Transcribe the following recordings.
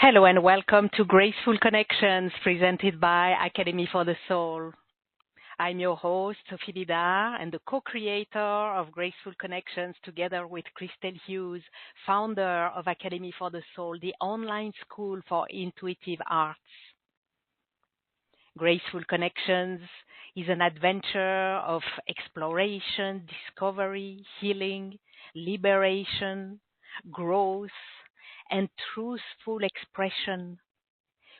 Hello and welcome to Graceful Connections presented by Academy for the Soul. I'm your host, Sophie Bidard, and the co-creator of Graceful Connections together with Christel Hughes, founder of Academy for the Soul, the online school for intuitive arts. Graceful Connections is an adventure of exploration, discovery, healing, liberation, growth, and truthful expression,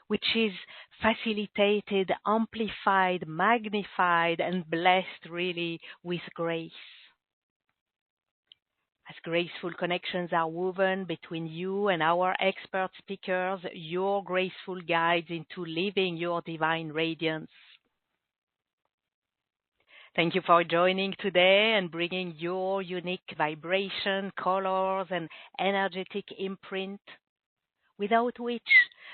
which is facilitated, amplified, magnified, and blessed really with grace. As graceful connections are woven between you and our expert speakers, your graceful guides into living your divine radiance. Thank you for joining today and bringing your unique vibration, colors, and energetic imprint, without which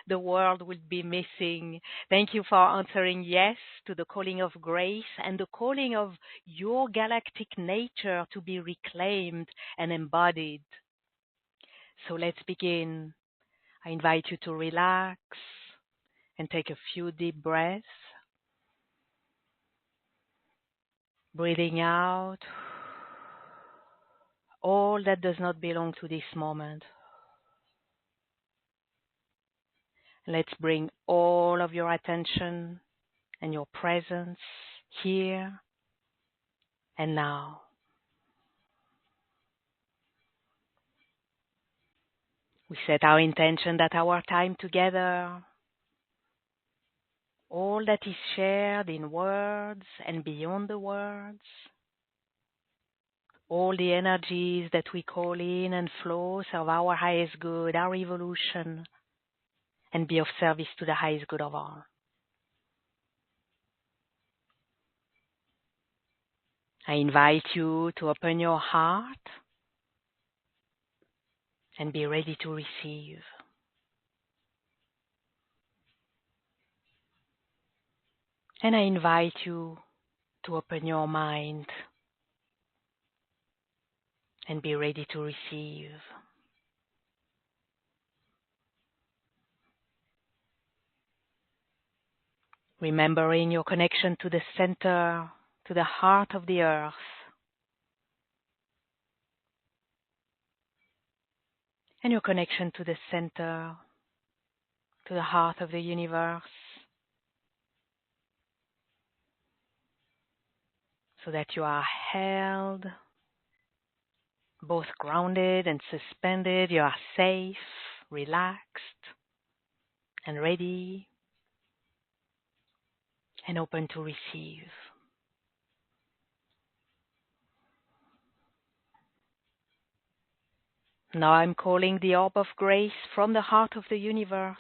the world would be missing. Thank you for answering yes to the calling of grace and the calling of your galactic nature to be reclaimed and embodied. So let's begin. I invite you to relax and take a few deep breaths. Breathing out all that does not belong to this moment. Let's bring all of your attention and your presence here and now. We set our intention that our time together, all that is shared in words and beyond the words, all the energies that we call in and flow serve our highest good, our evolution, and be of service to the highest good of all. I invite you to open your heart and be ready to receive. And I invite you to open your mind and be ready to receive. Remembering your connection to the center, to the heart of the earth. And your connection to the center, to the heart of the universe. So that you are held, both grounded and suspended. You are safe, relaxed, and ready, and open to receive. Now I'm calling the orb of grace from the heart of the universe.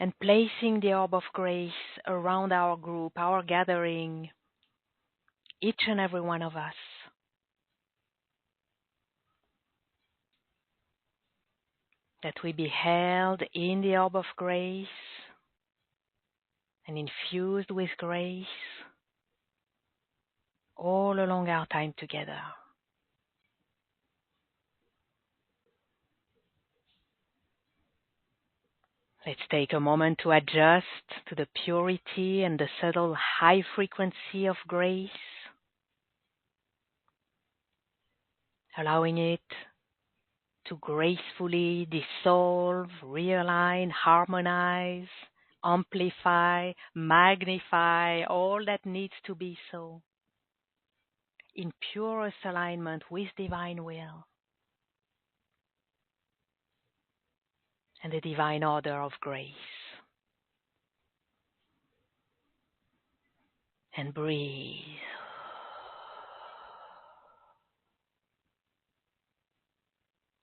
And placing the orb of grace around our group, our gathering, each and every one of us. That we be held in the orb of grace and infused with grace all along our time together. Let's take a moment to adjust to the purity and the subtle high frequency of grace, allowing it to gracefully dissolve, realign, harmonize, amplify, magnify all that needs to be so, in purest alignment with divine will and the divine order of grace. And breathe.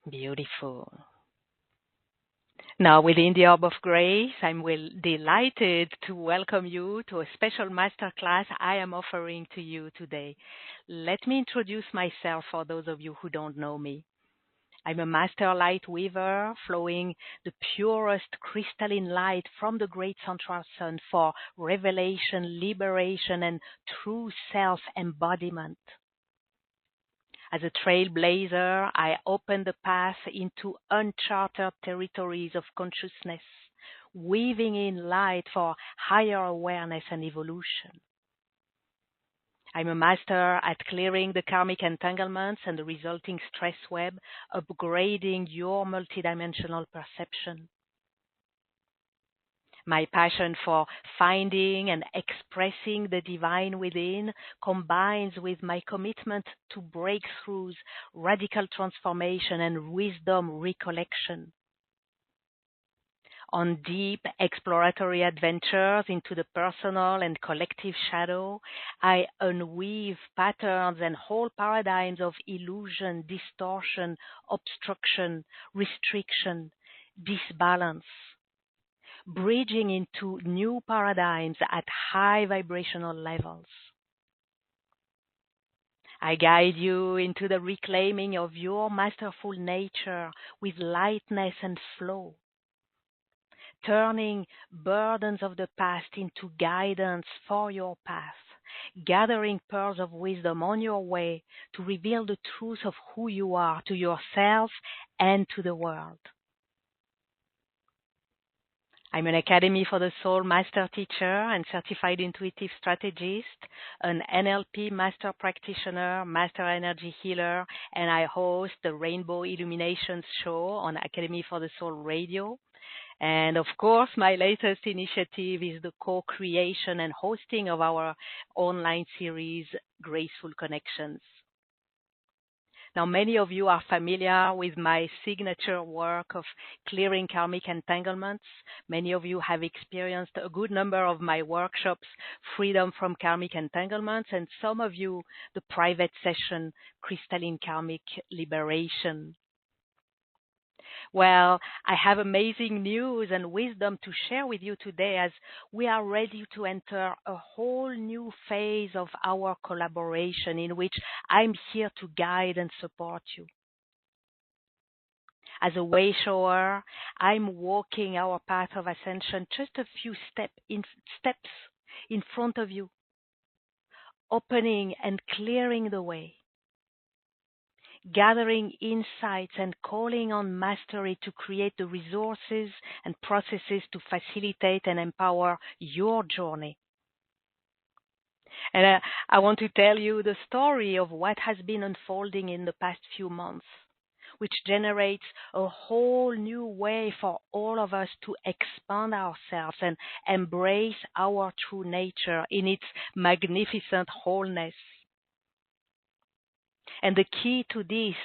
Beautiful. Now, within the Orb of Grace, I'm delighted to welcome you to a special masterclass I am offering to you today. Let me introduce myself for those of you who don't know me. I'm a master light weaver, flowing the purest crystalline light from the great central sun for revelation, liberation, and true self-embodiment. As a trailblazer, I open the path into uncharted territories of consciousness, weaving in light for higher awareness and evolution. I'm a master at clearing the karmic entanglements and the resulting stress web, upgrading your multidimensional perception. My passion for finding and expressing the divine within combines with my commitment to breakthroughs, radical transformation, and wisdom recollection. On deep exploratory adventures into the personal and collective shadow, I unweave patterns and whole paradigms of illusion, distortion, obstruction, restriction, disbalance, bridging into new paradigms at high vibrational levels. I guide you into the reclaiming of your masterful nature with lightness and flow, turning burdens of the past into guidance for your path, gathering pearls of wisdom on your way to reveal the truth of who you are to yourself and to the world. I'm an Academy for the Soul Master Teacher and Certified Intuitive Strategist, an NLP Master Practitioner, Master Energy Healer, and I host the Rainbow Illuminations Show on Academy for the Soul Radio. And of course, my latest initiative is the co-creation and hosting of our online series, Graceful Connections. Now, many of you are familiar with my signature work of clearing karmic entanglements. Many of you have experienced a good number of my workshops, Freedom from Karmic Entanglements, and some of you, the private session, Crystalline Karmic Liberation. Well, I have amazing news and wisdom to share with you today as we are ready to enter a whole new phase of our collaboration in which I'm here to guide and support you. As a way shower, I'm walking our path of ascension just a few steps in front of you, opening and clearing the way, gathering insights and calling on mastery to create the resources and processes to facilitate and empower your journey. And I want to tell you the story of what has been unfolding in the past few months, which generates a whole new way for all of us to expand ourselves and embrace our true nature in its magnificent wholeness. And the key to this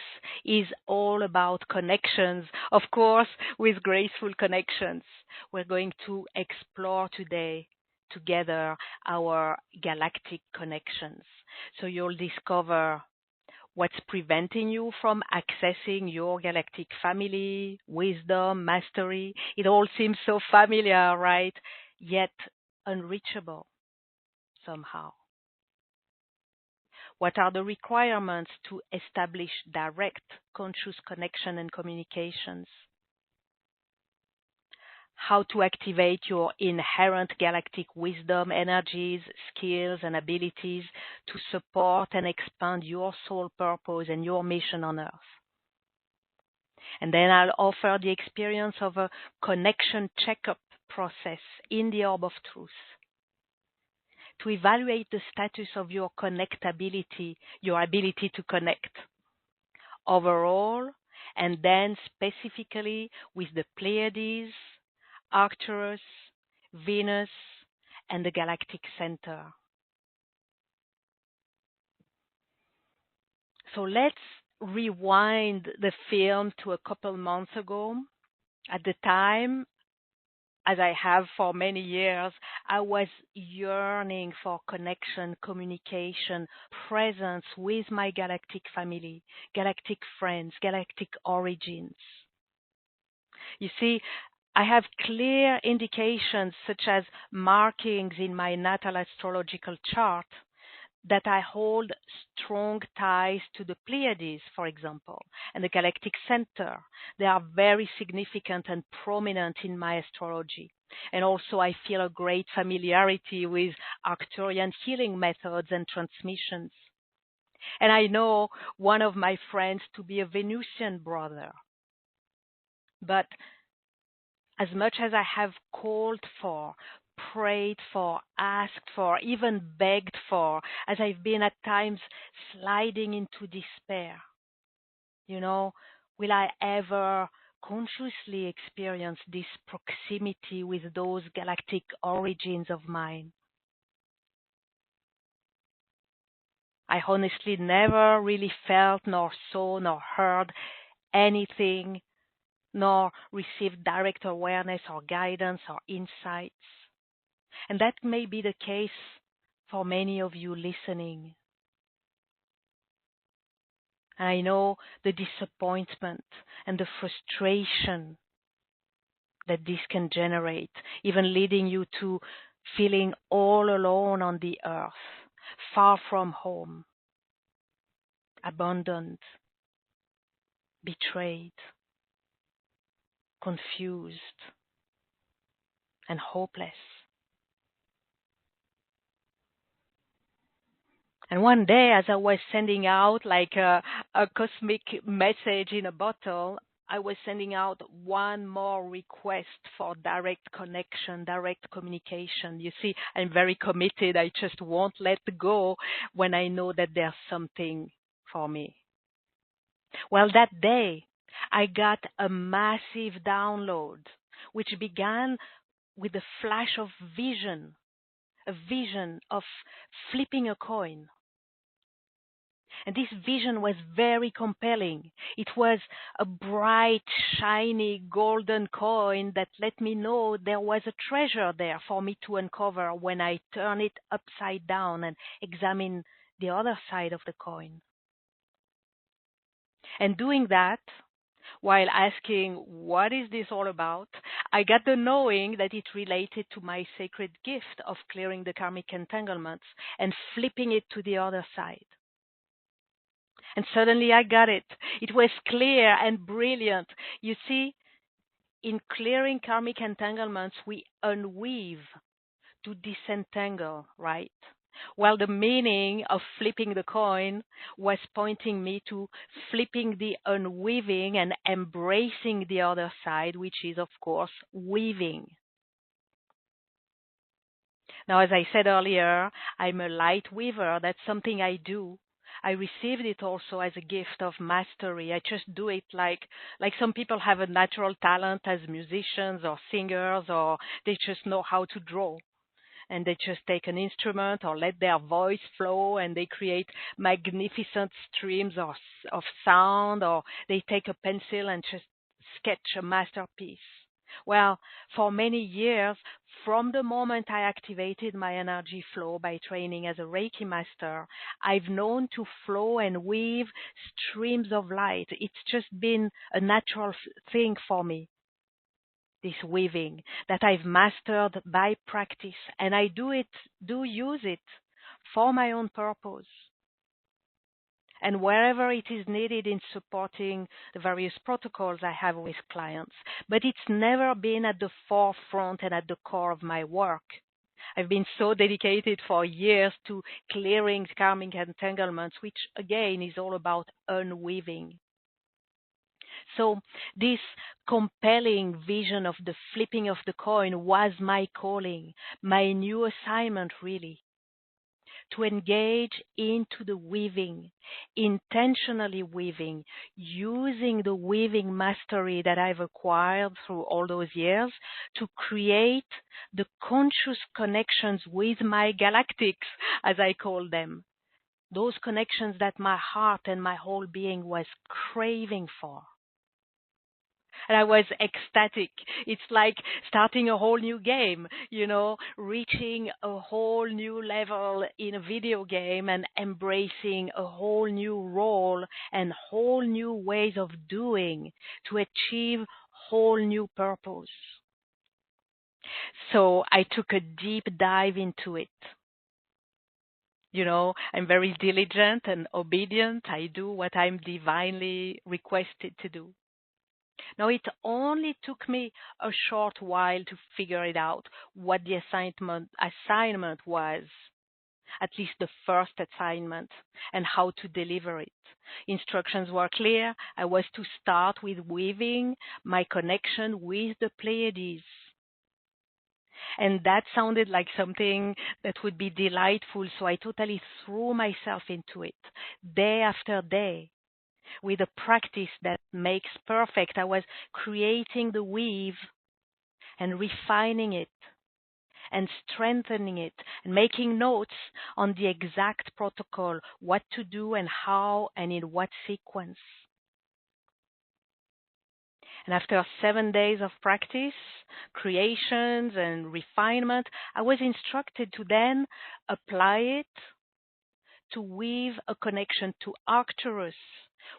is all about connections, of course, with graceful connections. We're going to explore today together our galactic connections. So you'll discover what's preventing you from accessing your galactic family, wisdom, mastery. It all seems so familiar, right? Yet unreachable somehow. What are the requirements to establish direct conscious connection and communications? How to activate your inherent galactic wisdom, energies, skills, and abilities to support and expand your soul purpose and your mission on Earth. And then I'll offer the experience of a connection checkup process in the Orb of Truth to evaluate the status of your connectability, your ability to connect overall, and then specifically with the Pleiades, Arcturus, Venus, and the galactic center. So let's rewind the film to a couple months ago. At the time, as I have for many years, I was yearning for connection, communication, presence with my galactic family, galactic friends, galactic origins. You see, I have clear indications such as markings in my natal astrological chart that I hold strong ties to the Pleiades, for example, and the galactic center. They are very significant and prominent in my astrology. And also I feel a great familiarity with Arcturian healing methods and transmissions. And I know one of my friends to be a Venusian brother. But as much as I have called for, prayed for, asked for, even begged for, as I've been at times sliding into despair, you know, will I ever consciously experience this proximity with those galactic origins of mine? I honestly never really felt, nor saw, nor heard anything, nor received direct awareness or guidance or insights. And that may be the case for many of you listening. I know the disappointment and the frustration that this can generate, even leading you to feeling all alone on the earth, far from home, abandoned, betrayed, confused, and hopeless. And one day, as I was sending out like a cosmic message in a bottle, I was sending out one more request for direct connection, direct communication. You see, I'm very committed. I just won't let go when I know that there's something for me. Well, that day, I got a massive download, which began with a flash of vision, a vision of flipping a coin. And this vision was very compelling. It was a bright, shiny, golden coin that let me know there was a treasure there for me to uncover when I turn it upside down and examine the other side of the coin. And doing that, while asking, what is this all about? I got the knowing that it related to my sacred gift of clearing the karmic entanglements and flipping it to the other side. And suddenly I got it. It was clear and brilliant. You see, in clearing karmic entanglements, we unweave to disentangle, right? Well, the meaning of flipping the coin was pointing me to flipping the unweaving and embracing the other side, which is, of course, weaving. Now, as I said earlier, I'm a light weaver. That's something I do. I received it also as a gift of mastery. I just do it like some people have a natural talent as musicians or singers, or they just know how to draw. And they just take an instrument or let their voice flow and they create magnificent streams of sound, or they take a pencil and just sketch a masterpiece. Well, for many years, from the moment I activated my energy flow by training as a Reiki master, I've known to flow and weave streams of light. It's just been a natural thing for me, this weaving that I've mastered by practice, and I do use it for my own purpose. And wherever it is needed in supporting the various protocols I have with clients. But it's never been at the forefront and at the core of my work. I've been so dedicated for years to clearing karmic entanglements, which again is all about unweaving. So this compelling vision of the flipping of the coin was my calling, my new assignment really. To engage into the weaving, intentionally weaving, using the weaving mastery that I've acquired through all those years to create the conscious connections with my galactics, as I call them. Those connections that my heart and my whole being was craving for. And I was ecstatic. It's like starting a whole new game, reaching a whole new level in a video game and embracing a whole new role and whole new ways of doing to achieve whole new purpose. So I took a deep dive into it. I'm very diligent and obedient. I do what I'm divinely requested to do. Now, it only took me a short while to figure it out, what the assignment was. at least the first assignment, and how to deliver it. Instructions were clear. I was to start with weaving my connection with the Pleiades. And that sounded like something that would be delightful, so I totally threw myself into it, day after day, with a practice that makes perfect. I was creating the weave and refining it and strengthening it and making notes on the exact protocol, what to do and how and in what sequence. And after 7 days of practice, creations and refinement, I was instructed to then apply it to weave a connection to Arcturus,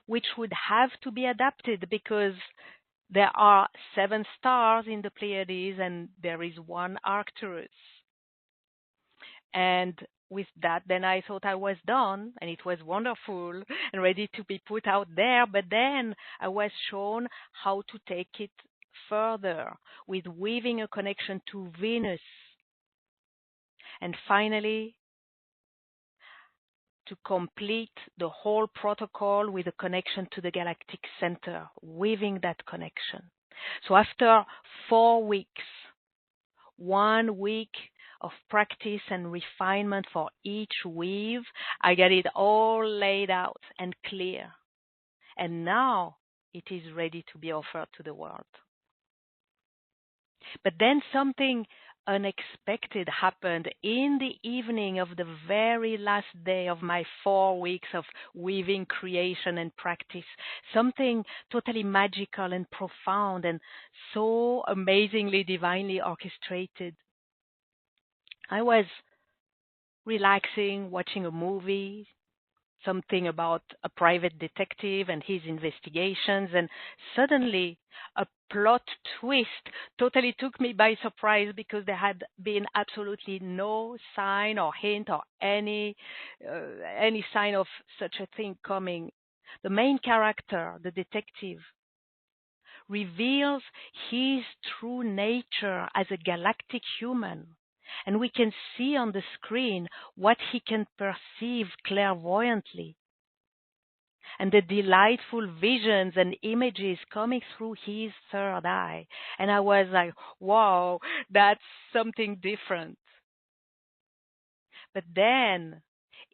which would have to be adapted because there are 7 stars in the Pleiades and there is one Arcturus. And with that, then I thought I was done and it was wonderful and ready to be put out there. But then I was shown how to take it further with weaving a connection to Venus. And finally, to complete the whole protocol with a connection to the galactic center, weaving that connection. So after 4 weeks, 1 week of practice and refinement for each weave, I got it all laid out and clear. And now it is ready to be offered to the world. But then something unexpected happened in the evening of the very last day of my 4 weeks of weaving, creation, and practice. Something totally magical and profound and so amazingly divinely orchestrated. I was relaxing, watching a movie, something about a private detective and his investigations, and suddenly a plot twist totally took me by surprise because there had been absolutely no sign or hint or any sign of such a thing coming. The main character, the detective, reveals his true nature as a galactic human. And we can see on the screen what he can perceive clairvoyantly. And the delightful visions and images coming through his third eye. And I was like, wow, that's something different. But then,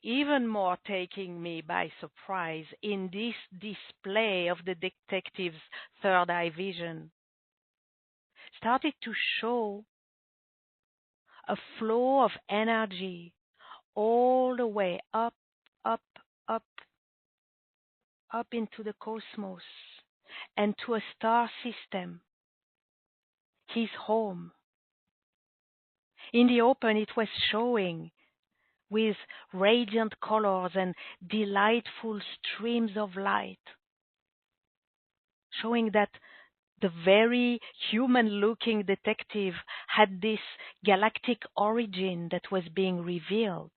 even more taking me by surprise in this display of the detective's third eye vision, started to show a flow of energy all the way up, up, up, up into the cosmos and to a star system, his home. In the open, it was showing with radiant colors and delightful streams of light, showing that the very human-looking detective had this galactic origin that was being revealed.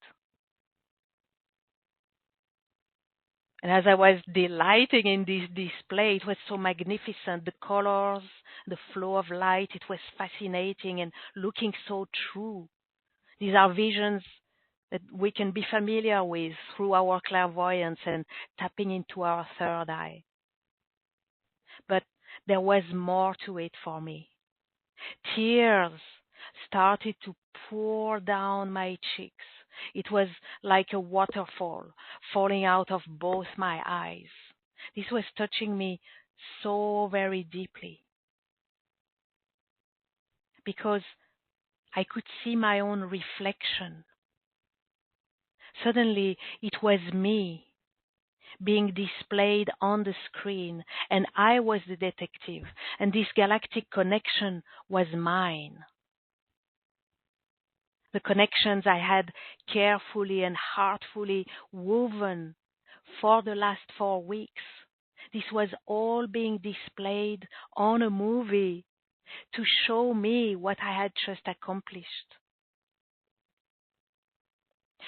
And as I was delighting in this display, it was so magnificent. The colors, the flow of light, it was fascinating and looking so true. These are visions that we can be familiar with through our clairvoyance and tapping into our third eye. But there was more to it for me. Tears started to pour down my cheeks. It was like a waterfall falling out of both my eyes. This was touching me so very deeply because I could see my own reflection. Suddenly, it was me being displayed on the screen, and I was the detective, and this galactic connection was mine. The connections I had carefully and heartfully woven for the last 4 weeks. This was all being displayed on a movie to show me what I had just accomplished.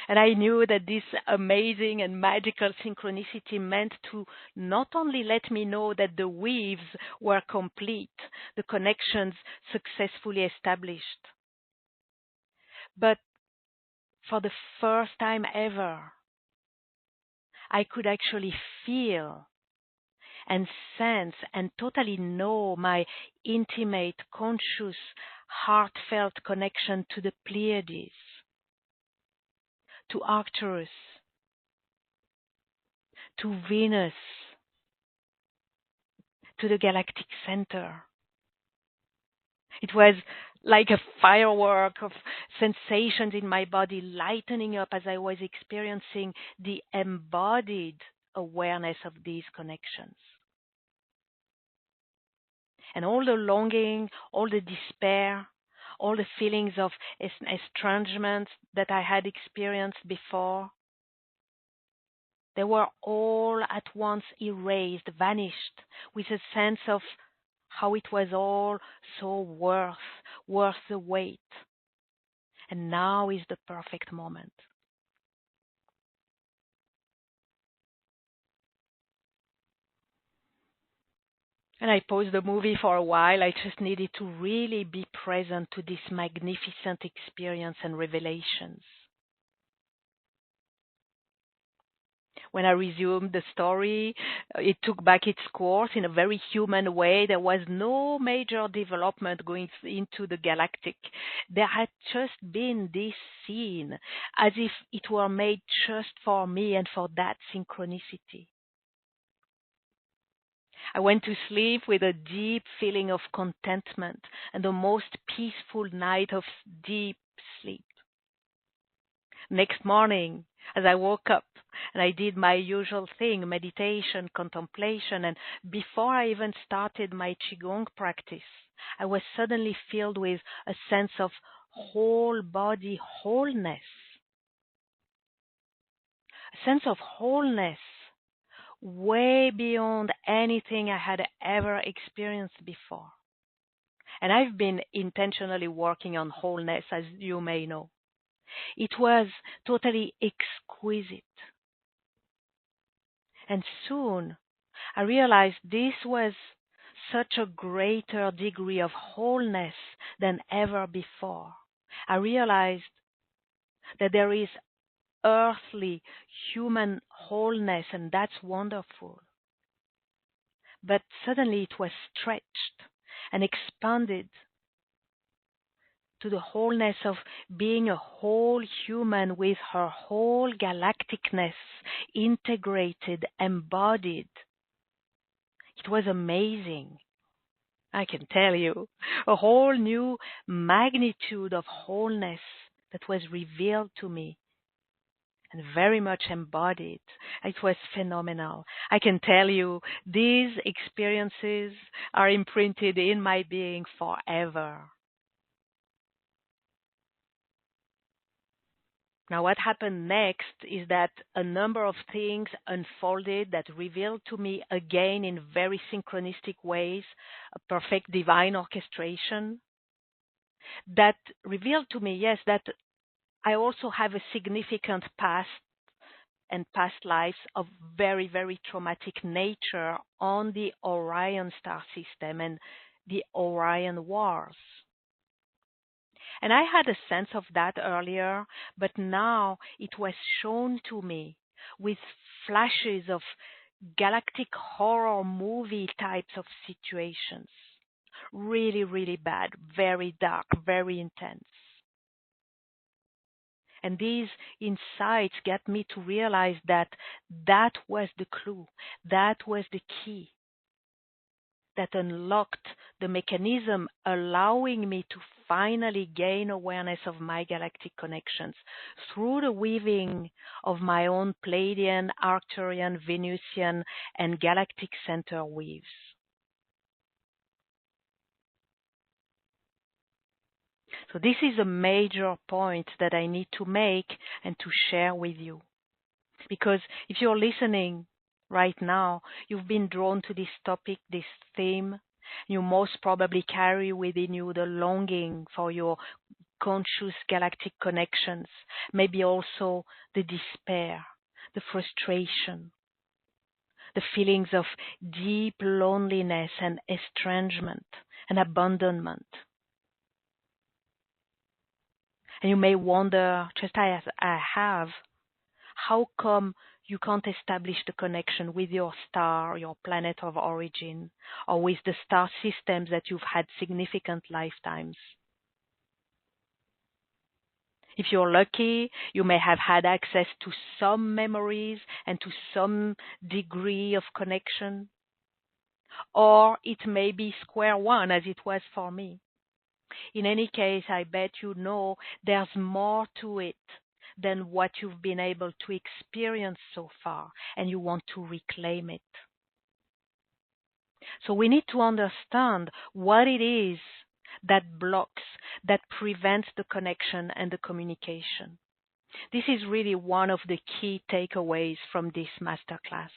And I knew that this amazing and magical synchronicity meant to not only let me know that the weaves were complete, the connections successfully established, but for the first time ever, I could actually feel and sense and totally know my intimate, conscious, heartfelt connection to the Pleiades, to Arcturus, to Venus, to the galactic center. It was like a firework of sensations in my body lightening up as I was experiencing the embodied awareness of these connections. And all the longing, all the despair, all the feelings of estrangement that I had experienced before, they were all at once erased, vanished, with a sense of how it was all so worth the wait. And now is the perfect moment. And I paused the movie for a while. I just needed to really be present to this magnificent experience and revelations. When I resumed the story, it took back its course in a very human way. There was no major development going into the galactic. There had just been this scene, as if it were made just for me and for that synchronicity. I went to sleep with a deep feeling of contentment and the most peaceful night of deep sleep. Next morning, as I woke up and I did my usual thing, meditation, contemplation, and before I even started my Qigong practice, I was suddenly filled with a sense of whole body wholeness. A sense of wholeness way beyond anything I had ever experienced before. And I've been intentionally working on wholeness, as you may know. It was totally exquisite. And soon I realized this was such a greater degree of wholeness than ever before. I realized that there is earthly human wholeness, and that's wonderful. But suddenly it was stretched and expanded to the wholeness of being a whole human with her whole galacticness integrated, embodied. It was amazing. I can tell you, a whole new magnitude of wholeness that was revealed to me and very much embodied. It was phenomenal. I can tell you, these experiences are imprinted in my being forever. Now, what happened next is that a number of things unfolded that revealed to me again in very synchronistic ways a perfect divine orchestration that revealed to me, yes, that I also have a significant past and past lives of very, very traumatic nature on the Orion star system and the Orion wars. And I had a sense of that earlier, but now it was shown to me with flashes of galactic horror movie types of situations. Really, really bad, very dark, very intense. And these insights got me to realize that that was the clue, that was the key that unlocked the mechanism allowing me to finally gain awareness of my galactic connections through the weaving of my own Pleiadian, Arcturian, Venusian, and galactic center weaves. So this is a major point that I need to make and to share with you. Because if you're listening right now, you've been drawn to this topic, this theme. You most probably carry within you the longing for your conscious galactic connections, maybe also the despair, the frustration, the feelings of deep loneliness and estrangement and abandonment. And you may wonder, just as I have, how come you can't establish the connection with your star, your planet of origin, or with the star systems that you've had significant lifetimes? If you're lucky, you may have had access to some memories and to some degree of connection, or it may be square one as it was for me. In any case, I bet you know there's more to it than what you've been able to experience so far, and you want to reclaim it. So we need to understand what it is that blocks, that prevents the connection and the communication. This is really one of the key takeaways from this masterclass.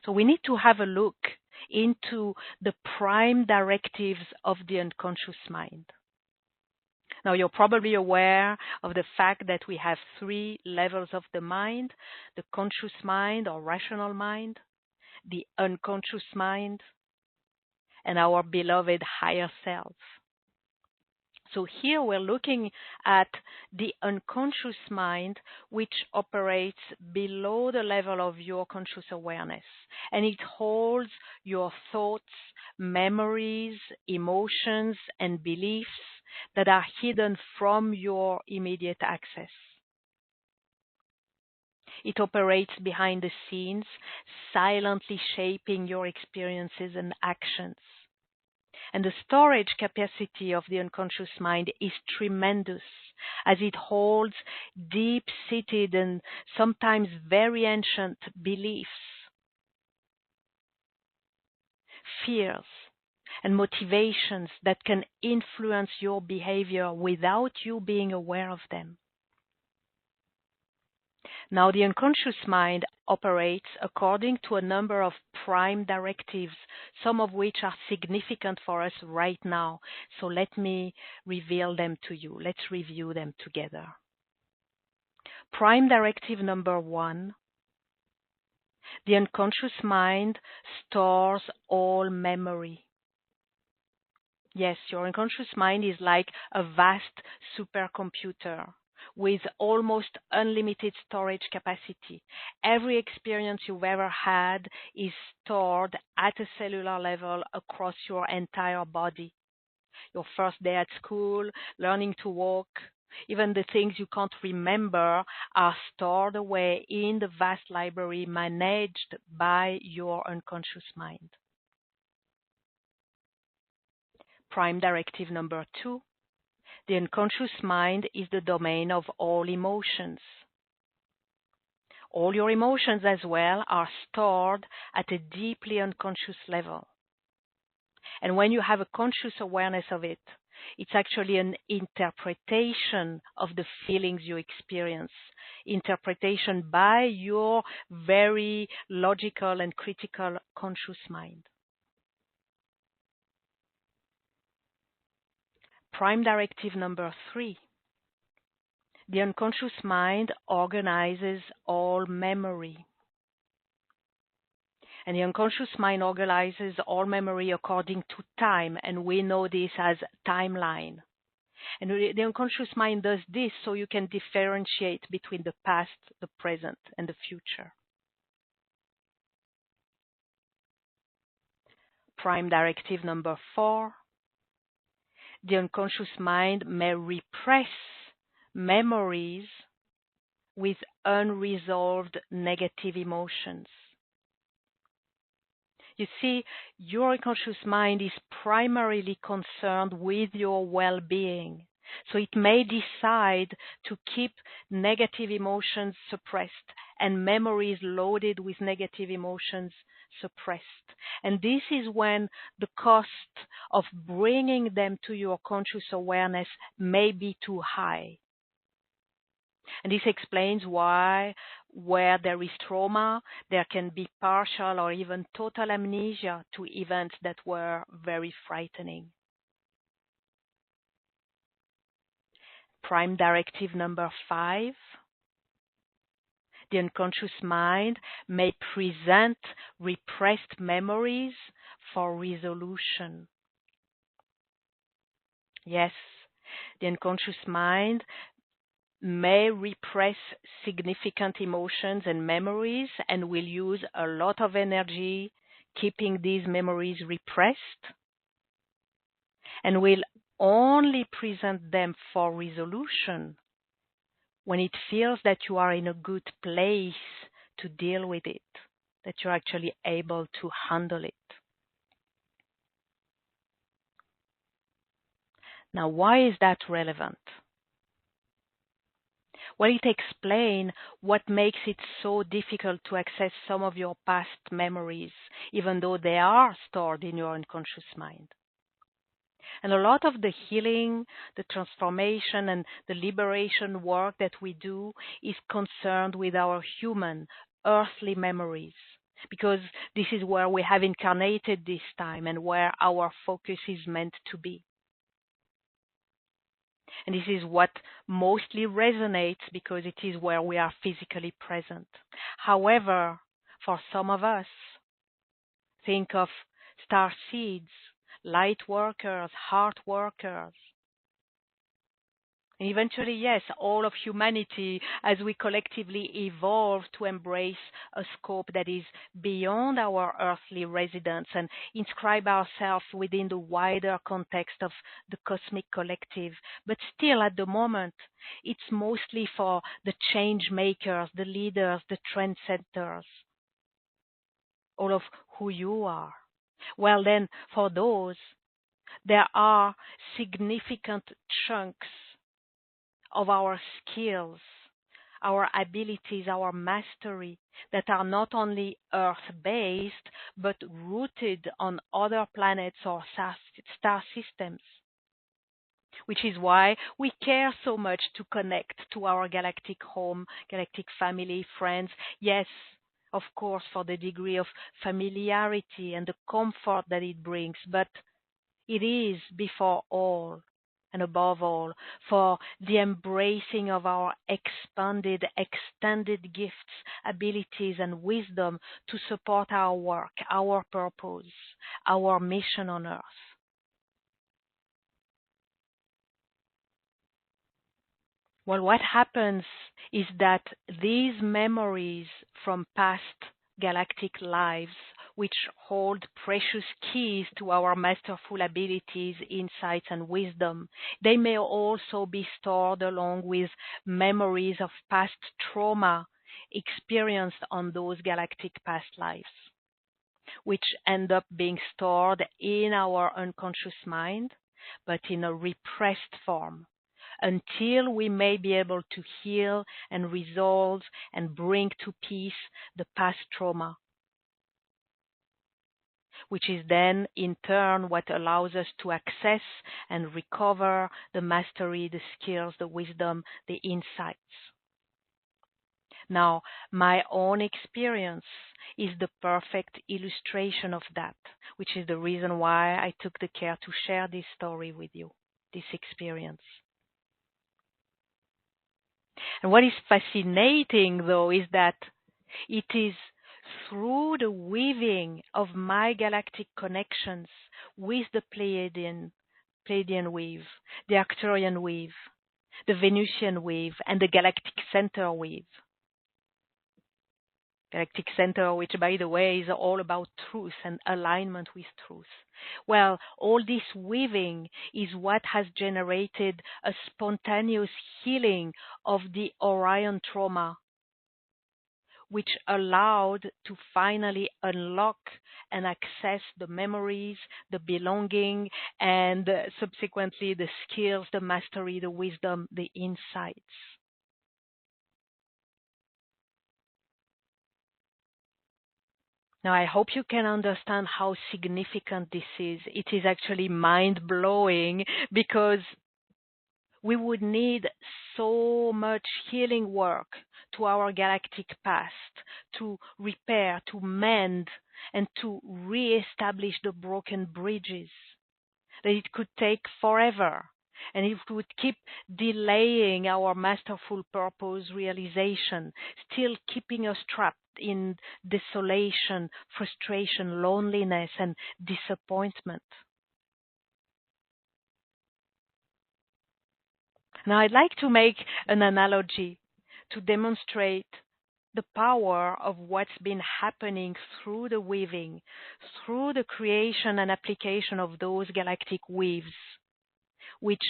So we need to have a look into the prime directives of the unconscious mind. Now, you're probably aware of the fact that we have 3 levels of the mind: the conscious mind or rational mind, the unconscious mind, and our beloved higher self. So here we're looking at the unconscious mind, which operates below the level of your conscious awareness, and it holds your thoughts, memories, emotions, and beliefs that are hidden from your immediate access. It operates behind the scenes, silently shaping your experiences and actions. And the storage capacity of the unconscious mind is tremendous, as it holds deep-seated and sometimes very ancient beliefs, fears, and motivations that can influence your behavior without you being aware of them. Now, the unconscious mind operates according to a number of prime directives, some of which are significant for us right now. So let me reveal them to you. Let's review them together. Prime directive number 1, the unconscious mind stores all memory. Yes, your unconscious mind is like a vast supercomputer with almost unlimited storage capacity. Every experience you've ever had is stored at a cellular level across your entire body. Your first day at school, learning to walk, even the things you can't remember are stored away in the vast library managed by your unconscious mind. Prime directive number 2. The unconscious mind is the domain of all emotions. All your emotions as well are stored at a deeply unconscious level. And when you have a conscious awareness of it, it's actually an interpretation of the feelings you experience, interpretation by your very logical and critical conscious mind. Prime directive number 3. The unconscious mind organizes all memory. And the unconscious mind organizes all memory according to time, and we know this as timeline. And the unconscious mind does this so you can differentiate between the past, the present, and the future. Prime directive number 4. The unconscious mind may repress memories with unresolved negative emotions. You see, your unconscious mind is primarily concerned with your well-being. So it may decide to keep negative emotions suppressed and memories loaded with negative emotions suppressed. And this is when the cost of bringing them to your conscious awareness may be too high. And this explains why, where there is trauma, there can be partial or even total amnesia to events that were very frightening. Prime directive number 5. The unconscious mind may present repressed memories for resolution. Yes, The unconscious mind may repress significant emotions and memories and will use a lot of energy keeping these memories repressed and will only present them for resolution when it feels that you are in a good place to deal with it, that you're actually able to handle it. Now, why is that relevant? Well, it explains what makes it so difficult to access some of your past memories, even though they are stored in your unconscious mind. And a lot of the healing, the transformation, and the liberation work that we do is concerned with our human, earthly memories, because this is where we have incarnated this time and where our focus is meant to be. And this is what mostly resonates because it is where we are physically present. However, for some of us, think of star seeds, light workers, heart workers. And eventually, yes, all of humanity as we collectively evolve to embrace a scope that is beyond our earthly residence and inscribe ourselves within the wider context of the cosmic collective. But still, at the moment, it's mostly for the change makers, the leaders, the trendsetters, all of who you are. Well, then, for those, there are significant chunks of our skills, our abilities, our mastery that are not only Earth-based, but rooted on other planets or star systems, which is why we care so much to connect to our galactic home, galactic family, friends. Yes, of course, for the degree of familiarity and the comfort that it brings, but it is before all and above all for the embracing of our expanded, extended gifts, abilities, and wisdom to support our work, our purpose, our mission on Earth. Well, what happens is that these memories from past galactic lives, which hold precious keys to our masterful abilities, insights, and wisdom, they may also be stored along with memories of past trauma experienced on those galactic past lives, which end up being stored in our unconscious mind, but in a repressed form, until we may be able to heal and resolve and bring to peace the past trauma, which is then in turn what allows us to access and recover the mastery, the skills, the wisdom, the insights. Now, my own experience is the perfect illustration of that, which is the reason why I took the care to share this story with you, this experience. And what is fascinating, though, is that it is through the weaving of my galactic connections with the Pleiadian weave, the Arcturian weave, the Venusian weave, and the Galactic Center weave. Galactic Center, which, by the way, is all about truth and alignment with truth. Well, all this weaving is what has generated a spontaneous healing of the Orion trauma, which allowed to finally unlock and access the memories, the belonging, and subsequently the skills, the mastery, the wisdom, the insights. Now, I hope you can understand how significant this is. It is actually mind-blowing because we would need so much healing work to our galactic past to repair, to mend, and to re-establish the broken bridges, that it could take forever. And it would keep delaying our masterful purpose realization, still keeping us trapped in desolation, frustration, loneliness, and disappointment. Now, I'd like to make an analogy to demonstrate the power of what's been happening through the weaving, through the creation and application of those galactic weaves, which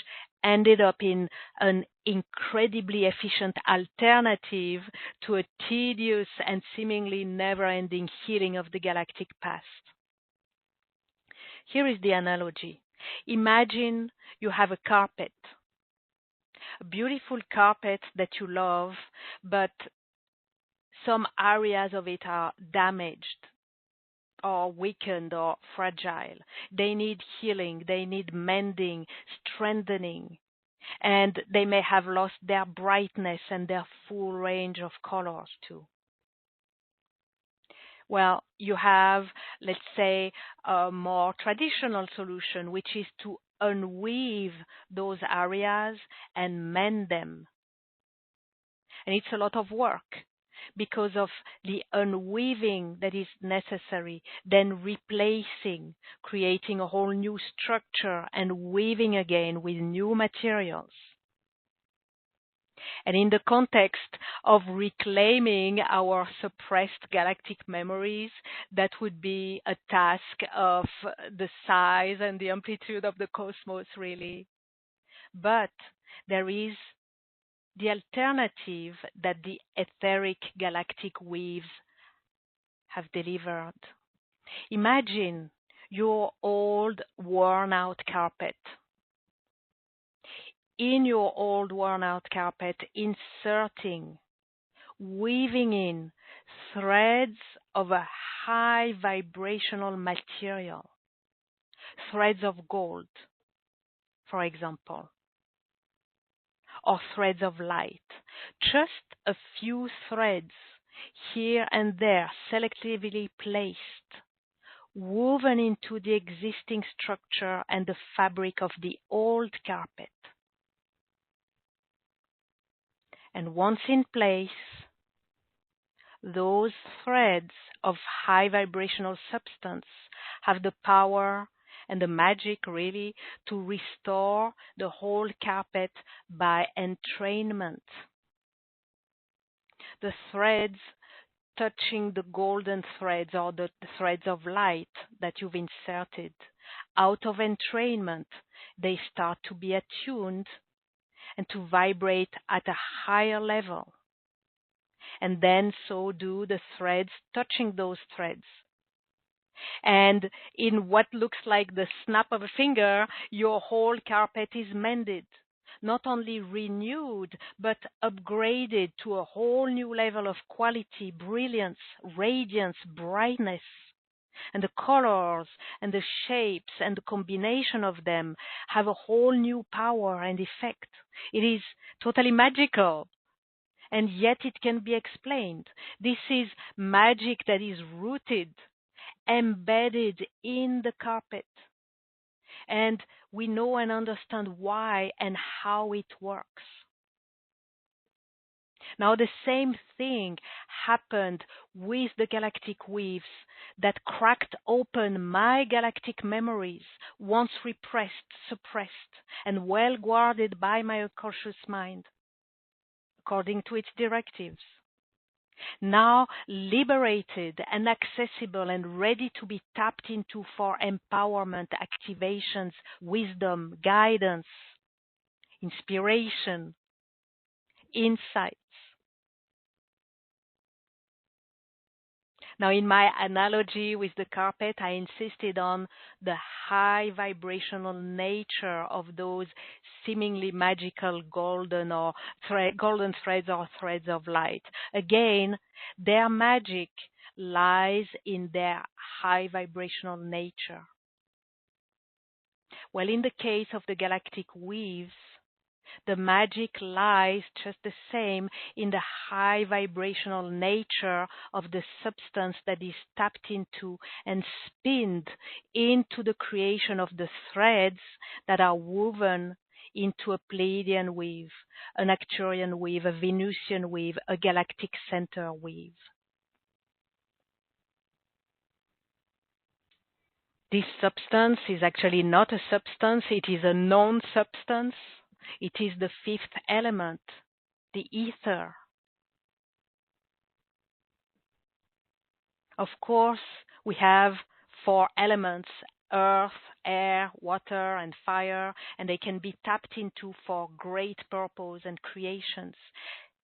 ended up in an incredibly efficient alternative to a tedious and seemingly never-ending healing of the galactic past. Here is the analogy. Imagine you have a carpet, a beautiful carpet that you love, but some areas of it are damaged or weakened or fragile. They need healing, they need mending, strengthening, and they may have lost their brightness and their full range of colors too. Well, you have, let's say, a more traditional solution, which is to unweave those areas and mend them. And it's a lot of work because of the unweaving that is necessary, then replacing, creating a whole new structure and weaving again with new materials. And in the context of reclaiming our suppressed galactic memories, that would be a task of the size and the amplitude of the cosmos, really. But there is the alternative that the etheric galactic weaves have delivered. Imagine your old worn-out carpet. In your old worn-out carpet, inserting, weaving in threads of a high vibrational material, threads of gold, for example, or threads of light. Just a few threads here and there, selectively placed, woven into the existing structure and the fabric of the old carpet. And once in place, those threads of high vibrational substance have the power and the magic, really, to restore the whole carpet by entrainment. The threads touching the golden threads or the threads of light that you've inserted, out of entrainment, they start to be attuned and to vibrate at a higher level. And then so do the threads touching those threads. And in what looks like the snap of a finger, your whole carpet is mended, not only renewed, but upgraded to a whole new level of quality, brilliance, radiance, brightness. And the colors and the shapes and the combination of them have a whole new power and effect. It is totally magical, and yet it can be explained. This is magic that is rooted, embedded in the carpet. And we know and understand why and how it works. Now, the same thing happened with the galactic weaves that cracked open my galactic memories, once repressed, suppressed, and well guarded by my unconscious mind, according to its directives. Now liberated and accessible and ready to be tapped into for empowerment, activations, wisdom, guidance, inspiration, insights. Now, in my analogy with the carpet, I insisted on the high vibrational nature of those seemingly magical golden threads or threads of light. Again, their magic lies in their high vibrational nature. Well, in the case of the galactic weaves, the magic lies just the same in the high vibrational nature of the substance that is tapped into and spinned into the creation of the threads that are woven into a Pleiadian weave, an Arcturian weave, a Venusian weave, a galactic center weave. This substance is actually not a substance, it is a non-substance. It is the fifth element, the ether. Of course, we have four elements: earth, air, water, and fire, and they can be tapped into for great purpose and creations.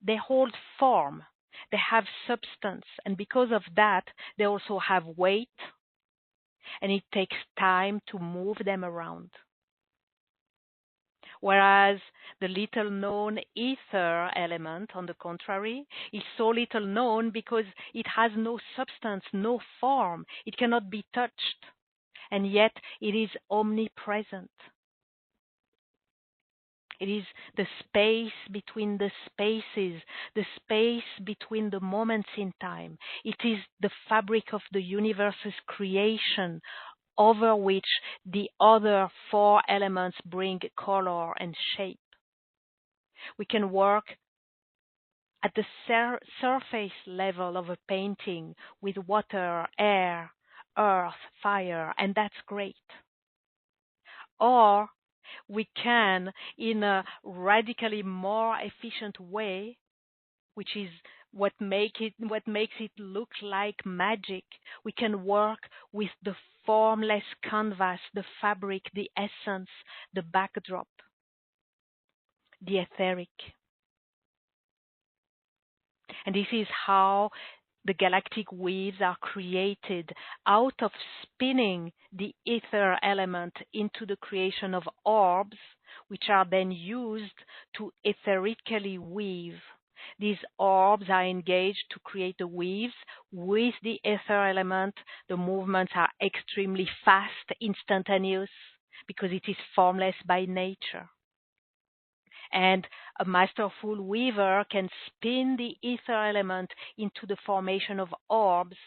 They hold form, they have substance, and because of that, they also have weight, and it takes time to move them around. Whereas the little known ether element, on the contrary, is so little known because it has no substance, no form. It cannot be touched, and yet it is omnipresent. It is the space between the spaces, the space between the moments in time. It is the fabric of the universe's creation, over which the other four elements bring color and shape. We can work at the surface level of a painting with water, air, earth, fire, and that's great. Or we can, in a radically more efficient way, which is what makes it look like magic, we can work with the formless canvas, the fabric, the essence, the backdrop, the etheric. And this is how the galactic weaves are created, out of spinning the ether element into the creation of orbs, which are then used to etherically weave. These orbs are engaged to create the weaves with the ether element. The movements are extremely fast, instantaneous, because it is formless by nature. And a masterful weaver can spin the ether element into the formation of orbs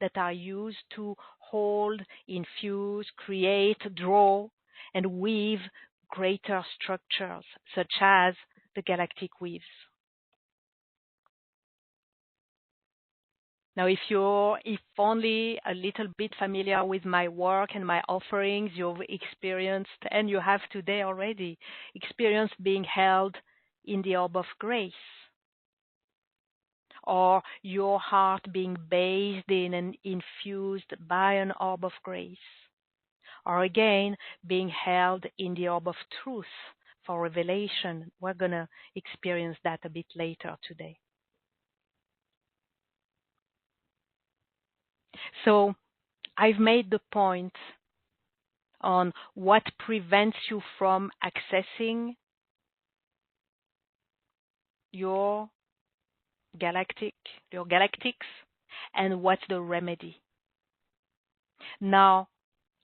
that are used to hold, infuse, create, draw, and weave greater structures, such as the galactic weaves. Now, if only a little bit familiar with my work and my offerings, you've experienced, and you have today already, experienced being held in the orb of grace, or your heart being bathed in and infused by an orb of grace, or again, being held in the orb of truth for revelation. We're going to experience that a bit later today. So I've made the point on what prevents you from accessing your galactics, and what's the remedy. Now,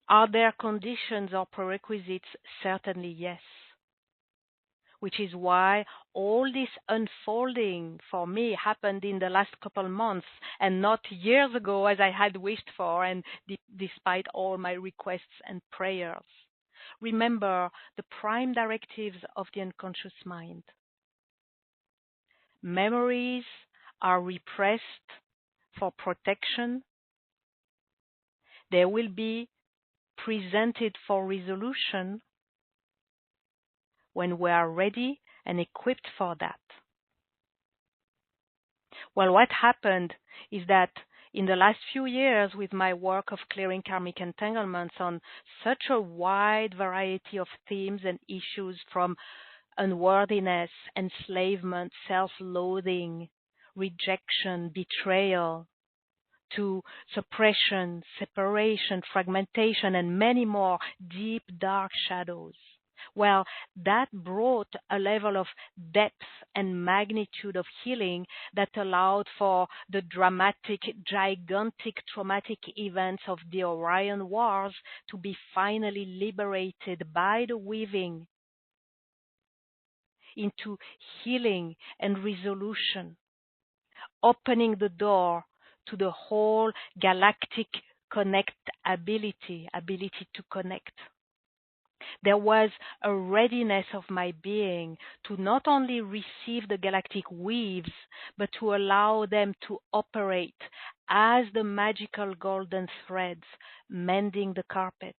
are there conditions or prerequisites? Certainly yes. Which is why all this unfolding for me happened in the last couple months and not years ago as I had wished for, and despite all my requests and prayers. Remember the prime directives of the unconscious mind. Memories are repressed for protection. They will be presented for resolution when we are ready and equipped for that. Well, what happened is that in the last few years, with my work of clearing karmic entanglements on such a wide variety of themes and issues, from unworthiness, enslavement, self-loathing, rejection, betrayal, to suppression, separation, fragmentation, and many more deep, dark shadows. Well, that brought a level of depth and magnitude of healing that allowed for the dramatic, gigantic, traumatic events of the Orion Wars to be finally liberated by the weaving into healing and resolution, opening the door to the whole galactic ability to connect. There was a readiness of my being to not only receive the galactic weaves, but to allow them to operate as the magical golden threads mending the carpet.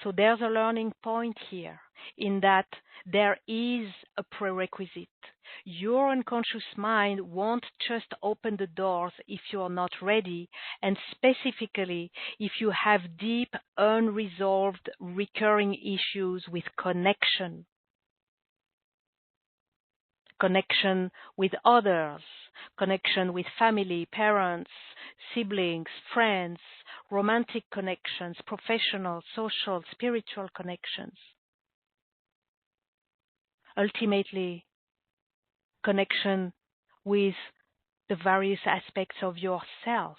So there's a learning point here in that there is a prerequisite. Your unconscious mind won't just open the doors if you're not ready, and specifically if you have deep, unresolved, recurring issues with connection. Connection with others, connection with family, parents, siblings, friends, romantic connections, professional, social, spiritual connections. Ultimately, connection with the various aspects of yourself,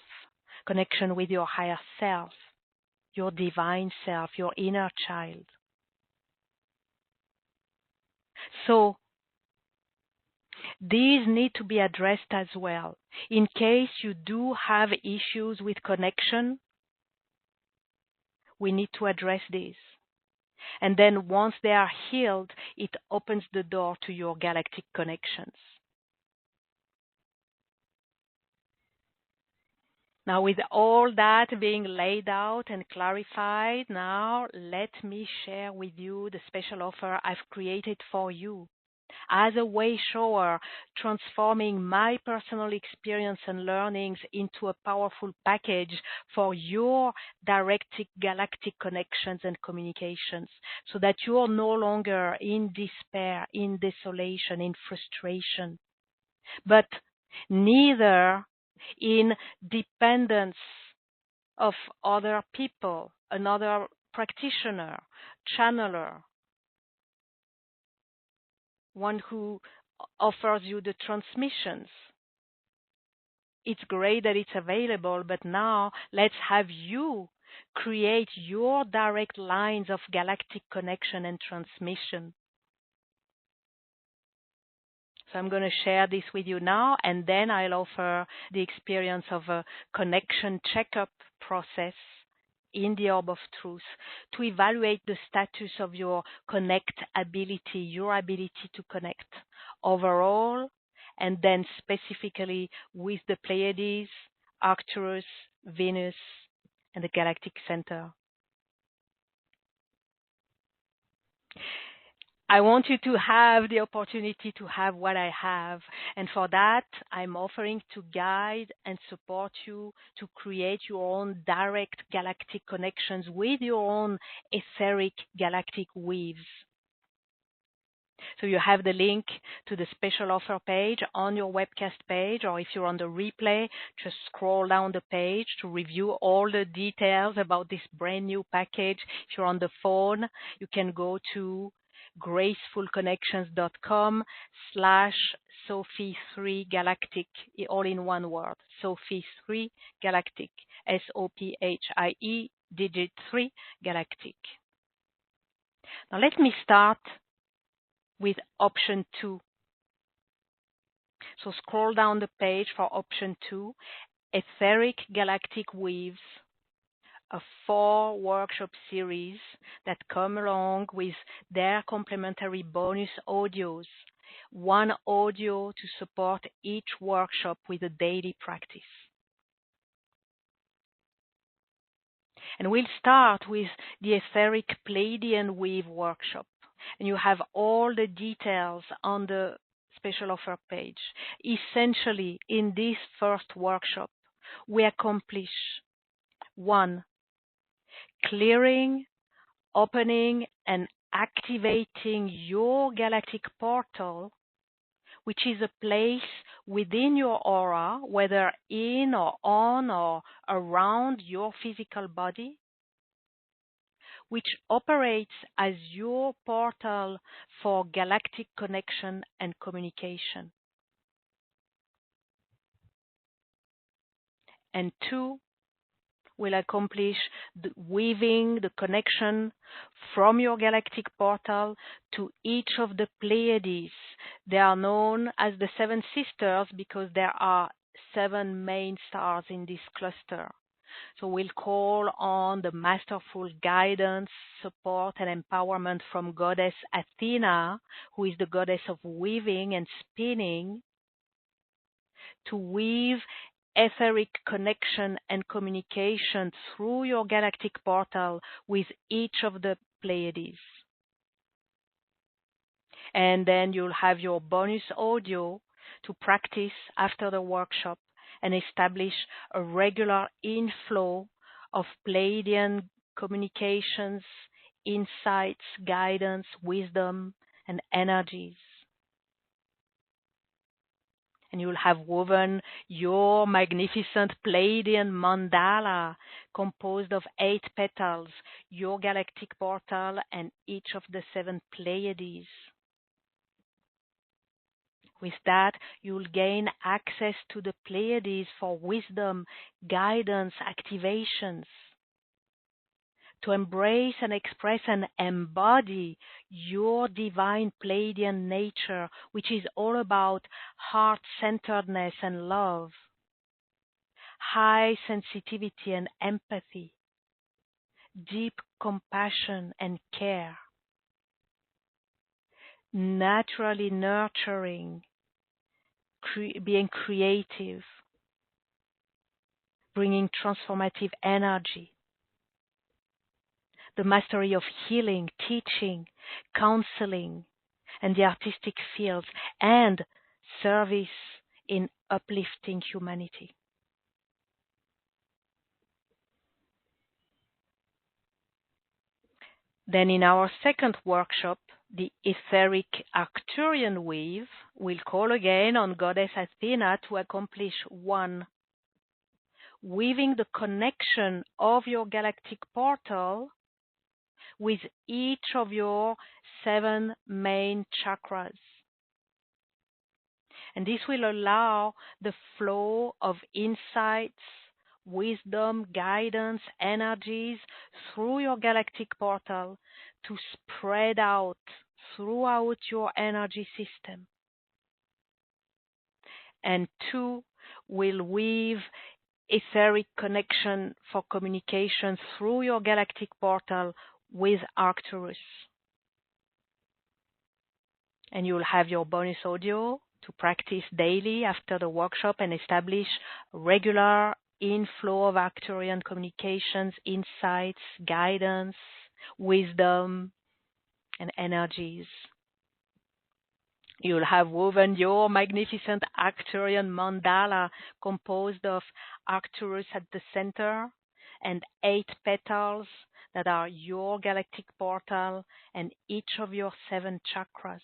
connection with your higher self, your divine self, your inner child. So, these need to be addressed as well. In case you do have issues with connection, we need to address these. And then once they are healed, it opens the door to your galactic connections. Now, with all that being laid out and clarified, now let me share with you the special offer I've created for you. As a way shower, transforming my personal experience and learnings into a powerful package for your directed galactic connections and communications, so that you are no longer in despair, in desolation, in frustration, but neither in dependence of other people, another practitioner, channeler, one who offers you the transmissions. It's great that it's available, but now let's have you create your direct lines of galactic connection and transmission. So I'm going to share this with you now, and then I'll offer the experience of a connection checkup process in the Orb of Truth to evaluate the status of your connect ability, your ability to connect overall, and then specifically with the Pleiades, Arcturus, Venus, and the Galactic Center. I want you to have the opportunity to have what I have. And for that, I'm offering to guide and support you to create your own direct galactic connections with your own etheric galactic weaves. So you have the link to the special offer page on your webcast page, or if you're on the replay, just scroll down the page to review all the details about this brand new package. If you're on the phone, you can go to gracefulconnections.com/Sophie3 Galactic, all in one word, Sophie3 Galactic, SOPHIE digit 3 Galactic. Now let me start with option 2. So scroll down the page for option 2, Etheric Galactic Weaves, a 4-workshop series that come along with their complementary bonus audios, one audio to support each workshop with a daily practice. And we'll start with the Etheric Pleiadian Weave workshop. And you have all the details on the special offer page. Essentially, in this first workshop, we accomplish 1, clearing, opening, and activating your galactic portal, which is a place within your aura, whether in or on or around your physical body, which operates as your portal for galactic connection and communication. And 2, will accomplish the weaving the connection from your galactic portal to each of the Pleiades. They are known as the 7 sisters because there are 7 main stars in this cluster. So we'll call on the masterful guidance, support, and empowerment from Goddess Athena, who is the goddess of weaving and spinning, to weave etheric connection and communication through your galactic portal with each of the Pleiades. And then you'll have your bonus audio to practice after the workshop and establish a regular inflow of Pleiadian communications, insights, guidance, wisdom, and energies. And you'll have woven your magnificent Pleiadian mandala composed of 8 petals, your galactic portal, and each of the 7 Pleiades. With that, you'll gain access to the Pleiades for wisdom, guidance, activations, to embrace and express and embody your divine Pleiadian nature, which is all about heart-centeredness and love, high sensitivity and empathy, deep compassion and care, naturally nurturing, being creative, bringing transformative energy, the mastery of healing, teaching, counseling, and the artistic fields, and service in uplifting humanity. Then in our second workshop, the etheric Arcturian weave, we'll call again on Goddess Athena to accomplish 1. Weaving the connection of your galactic portal with each of your 7 main chakras. And this will allow the flow of insights, wisdom, guidance, energies through your galactic portal to spread out throughout your energy system. And 2 will weave etheric connection for communication through your galactic portal with Arcturus. And you'll have your bonus audio to practice daily after the workshop and establish regular inflow of Arcturian communications, insights, guidance, wisdom, and energies. You'll have woven your magnificent Arcturian mandala composed of Arcturus at the center and 8 petals that are your galactic portal and each of your 7 chakras.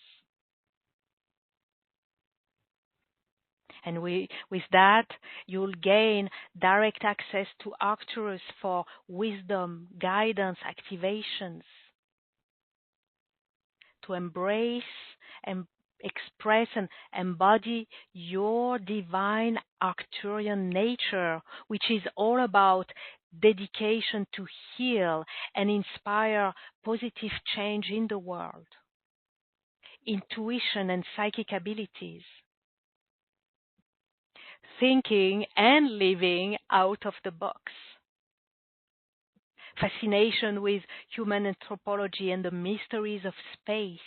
And with that, you'll gain direct access to Arcturus for wisdom, guidance, activations, to embrace and express and embody your divine Arcturian nature, which is all about dedication to heal and inspire positive change in the world, intuition and psychic abilities, thinking and living out of the box, fascination with human anthropology and the mysteries of space,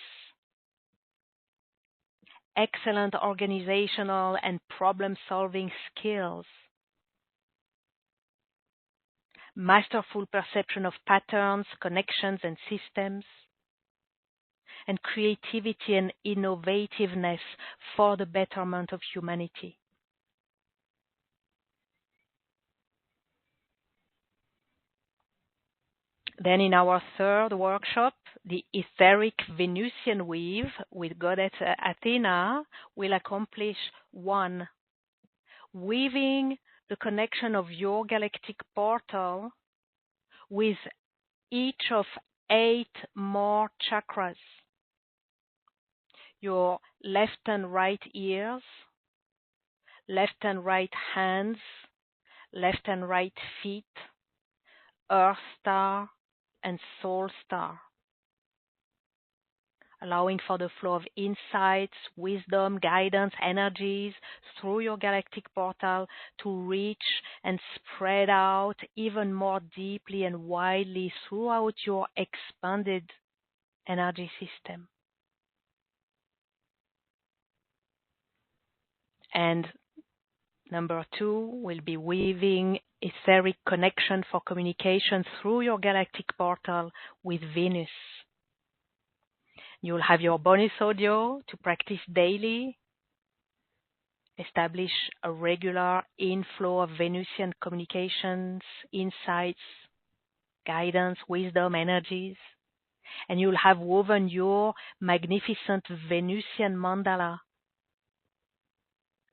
excellent organizational and problem-solving skills, masterful perception of patterns, connections, and systems, and creativity and innovativeness for the betterment of humanity. Then in our third workshop, the etheric Venusian weave with Goddess Athena will accomplish 1. Weaving the connection of your galactic portal with each of 8 more chakras. Your left and right ears, left and right hands, left and right feet, Earth Star, and Soul Star, allowing for the flow of insights, wisdom, guidance, energies through your galactic portal to reach and spread out even more deeply and widely throughout your expanded energy system. And Number 2 will be weaving etheric connection for communication through your galactic portal with Venus. You'll have your bonus audio to practice daily. Establish a regular inflow of Venusian communications, insights, guidance, wisdom, energies. And you'll have woven your magnificent Venusian mandala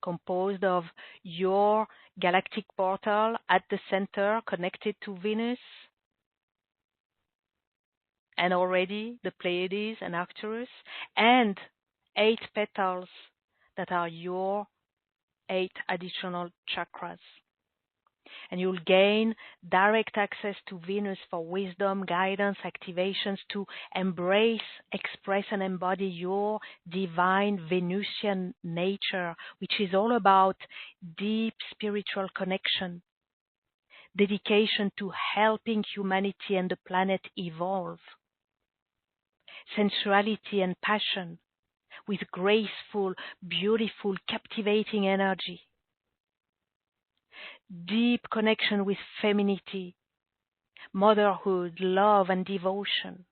composed of your galactic portal at the center connected to Venus, and already the Pleiades and Arcturus, and 8 petals that are your 8 additional chakras. And you'll gain direct access to Venus for wisdom, guidance, activations to embrace, express, and embody your divine Venusian nature, which is all about deep spiritual connection, dedication to helping humanity and the planet evolve, sensuality and passion with graceful, beautiful, captivating energy, deep connection with femininity, motherhood, love, and devotion,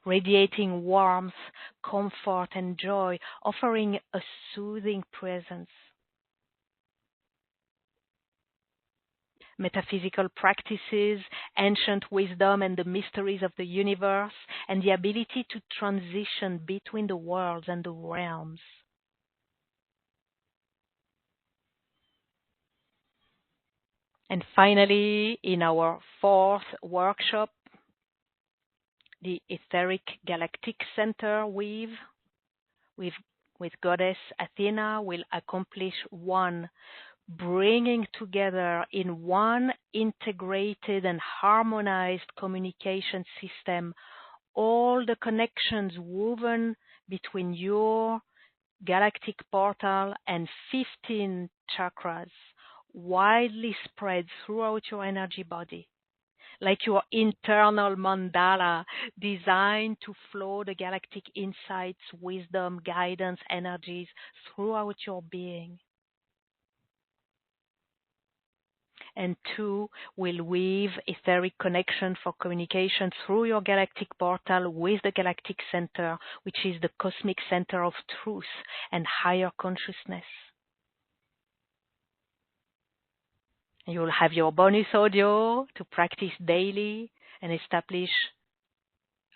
radiating warmth, comfort, and joy, offering a soothing presence. Metaphysical practices, ancient wisdom, and the mysteries of the universe, and the ability to transition between the worlds and the realms. And finally, in our 4th workshop, the Etheric Galactic Center weave with Goddess Athena will accomplish one, bringing together in one integrated and harmonized communication system all the connections woven between your galactic portal and 15 chakras, widely spread throughout your energy body, like your internal mandala designed to flow the galactic insights, wisdom, guidance, energies throughout your being. And 2 will weave etheric connection for communication through your galactic portal with the galactic center, which is the cosmic center of truth and higher consciousness. You'll have your bonus audio to practice daily and establish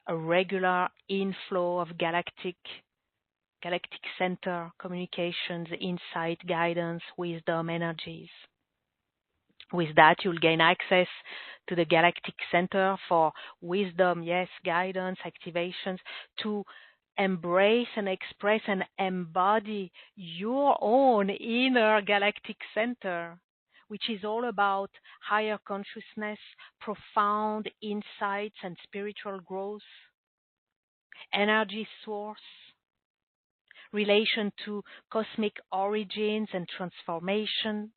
a regular inflow of galactic center communications, insight, guidance, wisdom, energies. With that, you'll gain access to the galactic center for wisdom, yes, guidance, activations, to embrace and express and embody your own inner galactic center, which is all about higher consciousness, profound insights and spiritual growth, energy source, relation to cosmic origins and transformation,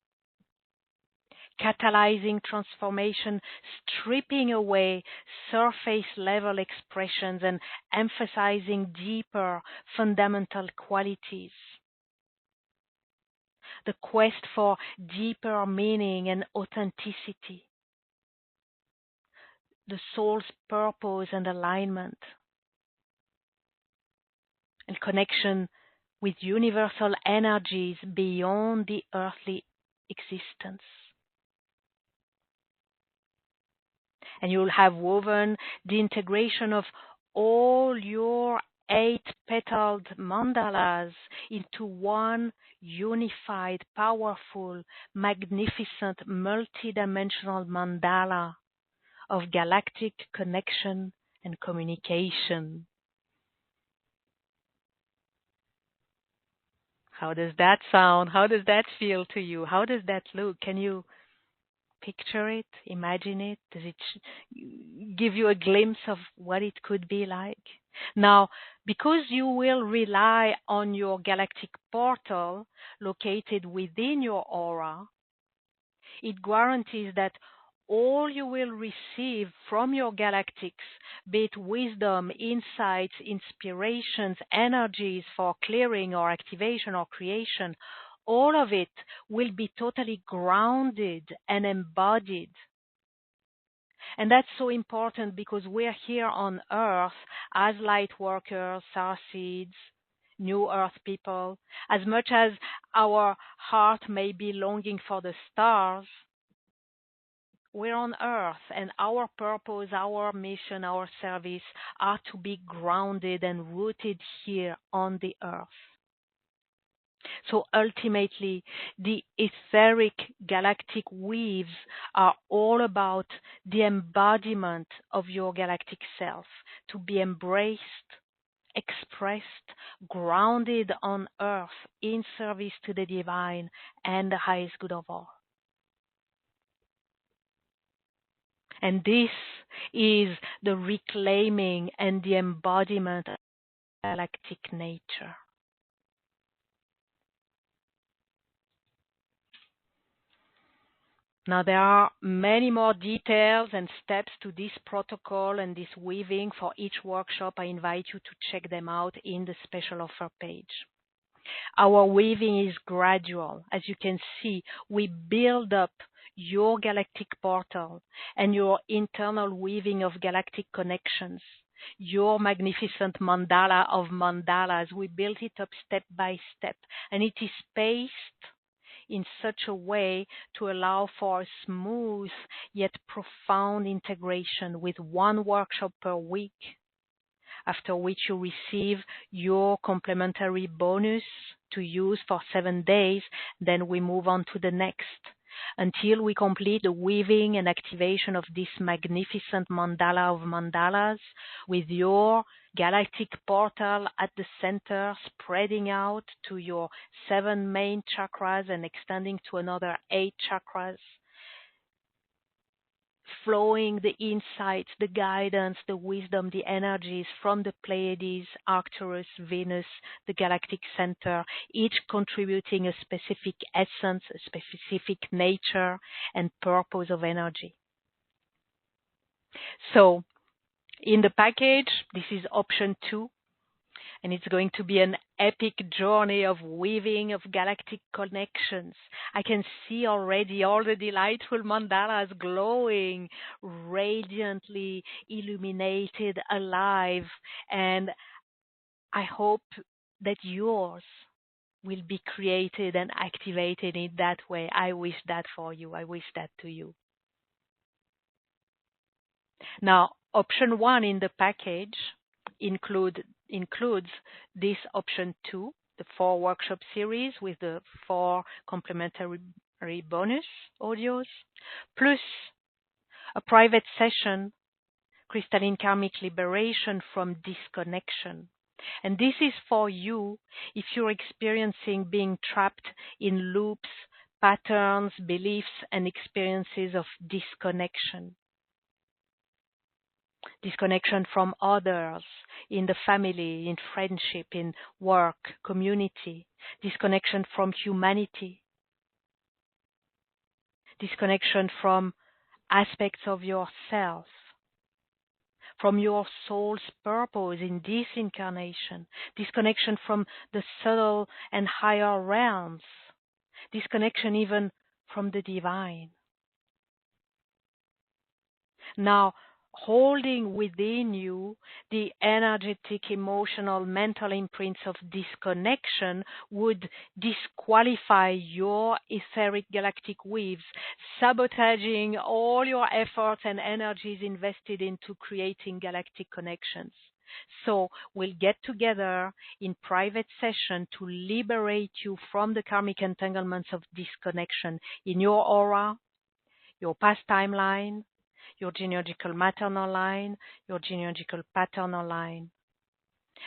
catalyzing transformation, stripping away surface level expressions and emphasizing deeper fundamental qualities. The quest for deeper meaning and authenticity, the soul's purpose and alignment, and connection with universal energies beyond the earthly existence. And you'll have woven the integration of all your 8-petaled mandalas into one unified, powerful, magnificent, multidimensional mandala of galactic connection and communication. How does that sound? How does that feel to you? How does that look? Can you picture it? Imagine it? Does it give you a glimpse of what it could be like? Now, because you will rely on your galactic portal located within your aura, it guarantees that all you will receive from your galactics, be it wisdom, insights, inspirations, energies for clearing or activation or creation, all of it will be totally grounded and embodied. And that's so important because we're here on Earth as light workers, star seeds, new Earth people. As much as our heart may be longing for the stars, we're on Earth, and our purpose, our mission, our service are to be grounded and rooted here on the Earth. So ultimately, the etheric galactic weaves are all about the embodiment of your galactic self, to be embraced, expressed, grounded on Earth in service to the divine and the highest good of all. And this is the reclaiming and the embodiment of galactic nature. Now, there are many more details and steps to this protocol and this weaving for each workshop. I invite you to check them out in the special offer page. Our weaving is gradual. As you can see, we build up your galactic portal and your internal weaving of galactic connections, your magnificent mandala of mandalas. We build it up step by step, and it is paced in such a way to allow for a smooth yet profound integration with one workshop per week, after which you receive your complementary bonus to use for 7 days. Then we move on to the next, until we complete the weaving and activation of this magnificent mandala of mandalas with your galactic portal at the center, spreading out to your 7 main chakras and extending to another 8 chakras, flowing the insights, the guidance, the wisdom, the energies from the Pleiades, Arcturus, Venus, the galactic center, each contributing a specific essence, a specific nature and purpose of energy. So, in the package, this is option 2, and it's going to be an epic journey of weaving of galactic connections. I can see already all the delightful mandalas glowing, radiantly illuminated, alive, and I hope that yours will be created and activated in that way. I wish that for you. I wish that to you. Now, option 1 in the package includes this option 2, the 4 workshop series with the 4 complementary bonus audios, plus a private session, Crystalline Karmic Liberation from Disconnection. And this is for you if you're experiencing being trapped in loops, patterns, beliefs, and experiences of disconnection. Disconnection from others, in the family, in friendship, in work, community. Disconnection from humanity. Disconnection from aspects of yourself. From your soul's purpose in this incarnation. Disconnection from the subtle and higher realms. Disconnection even from the divine. Now, holding within you the energetic, emotional, mental imprints of disconnection would disqualify your etheric galactic weaves, sabotaging all your efforts and energies invested into creating galactic connections. So we'll get together in private session to liberate you from the karmic entanglements of disconnection in your aura, your past timeline, your genealogical maternal line, your genealogical paternal line.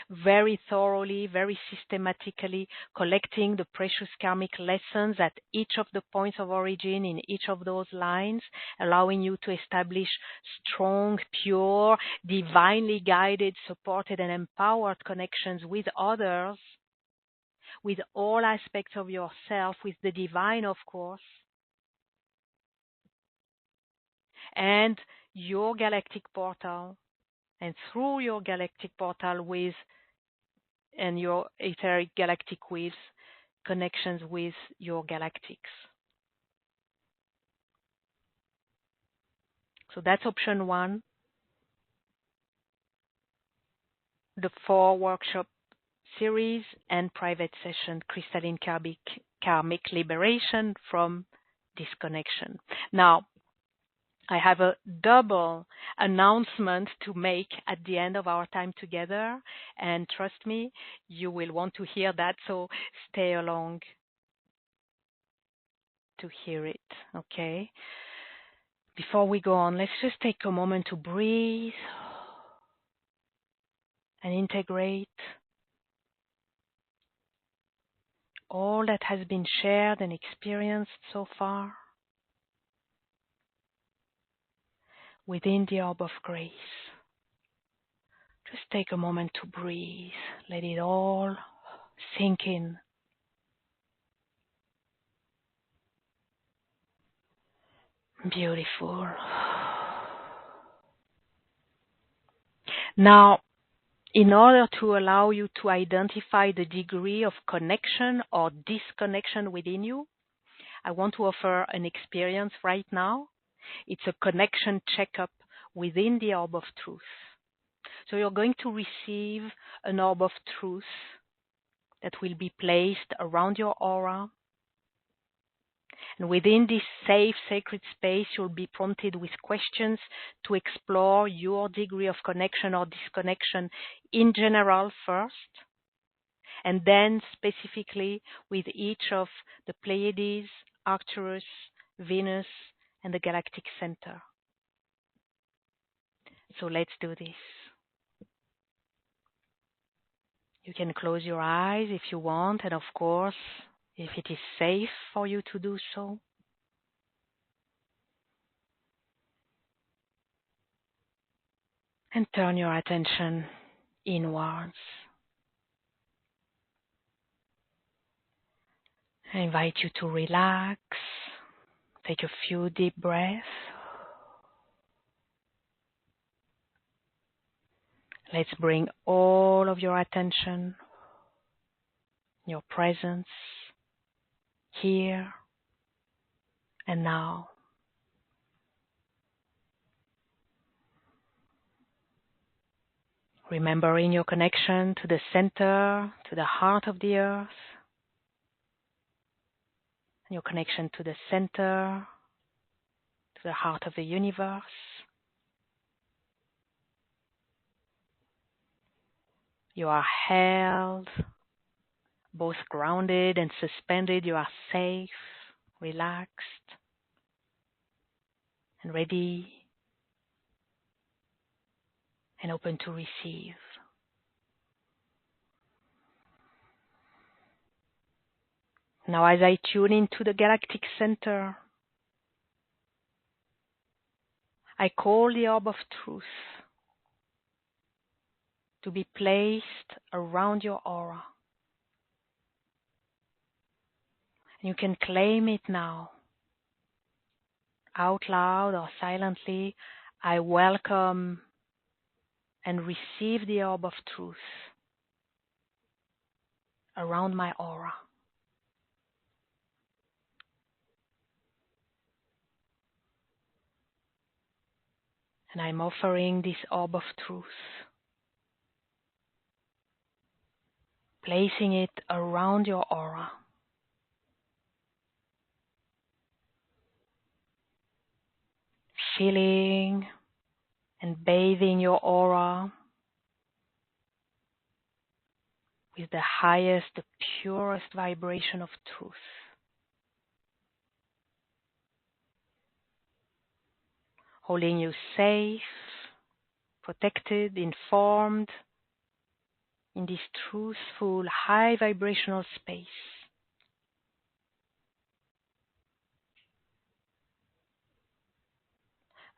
Very thoroughly, very systematically collecting the precious karmic lessons at each of the points of origin in each of those lines, allowing you to establish strong, pure, divinely guided, supported, and empowered connections with others, with all aspects of yourself, with the divine, of course, and your galactic portal, and through your galactic portal with and your etheric galactic weaves, connections with your galactics. So that's option 1. The 4 workshop series and private session, Crystalline Karmic Liberation from Disconnection. Now, I have a double announcement to make at the end of our time together, and trust me, you will want to hear that, so stay along to hear it, okay? Before we go on, let's just take a moment to breathe and integrate all that has been shared and experienced so far within the orb of grace. Just take a moment to breathe. Let it all sink in. Beautiful. Now, in order to allow you to identify the degree of connection or disconnection within you, I want to offer an experience right now. It's a connection checkup within the orb of truth. So you're going to receive an orb of truth that will be placed around your aura. And within this safe, sacred space, you'll be prompted with questions to explore your degree of connection or disconnection in general first, and then specifically with each of the Pleiades, Arcturus, Venus, and the galactic center. So let's do this. You can close your eyes if you want, and of course, if it is safe for you to do so. And turn your attention inwards. I invite you to relax. Take a few deep breaths. Let's bring all of your attention, your presence, here and now. Remembering your connection to the center, to the heart of the earth, your connection to the center, to the heart of the universe. You are held, both grounded and suspended. You are safe, relaxed, and ready and open to receive. Now, as I tune into the galactic center, I call the orb of truth to be placed around your aura. And you can claim it now, out loud or silently. I welcome and receive the orb of truth around my aura. And I'm offering this orb of truth, placing it around your aura. Filling and bathing your aura with the highest, the purest vibration of truth. Holding you safe, protected, informed in this truthful, high vibrational space.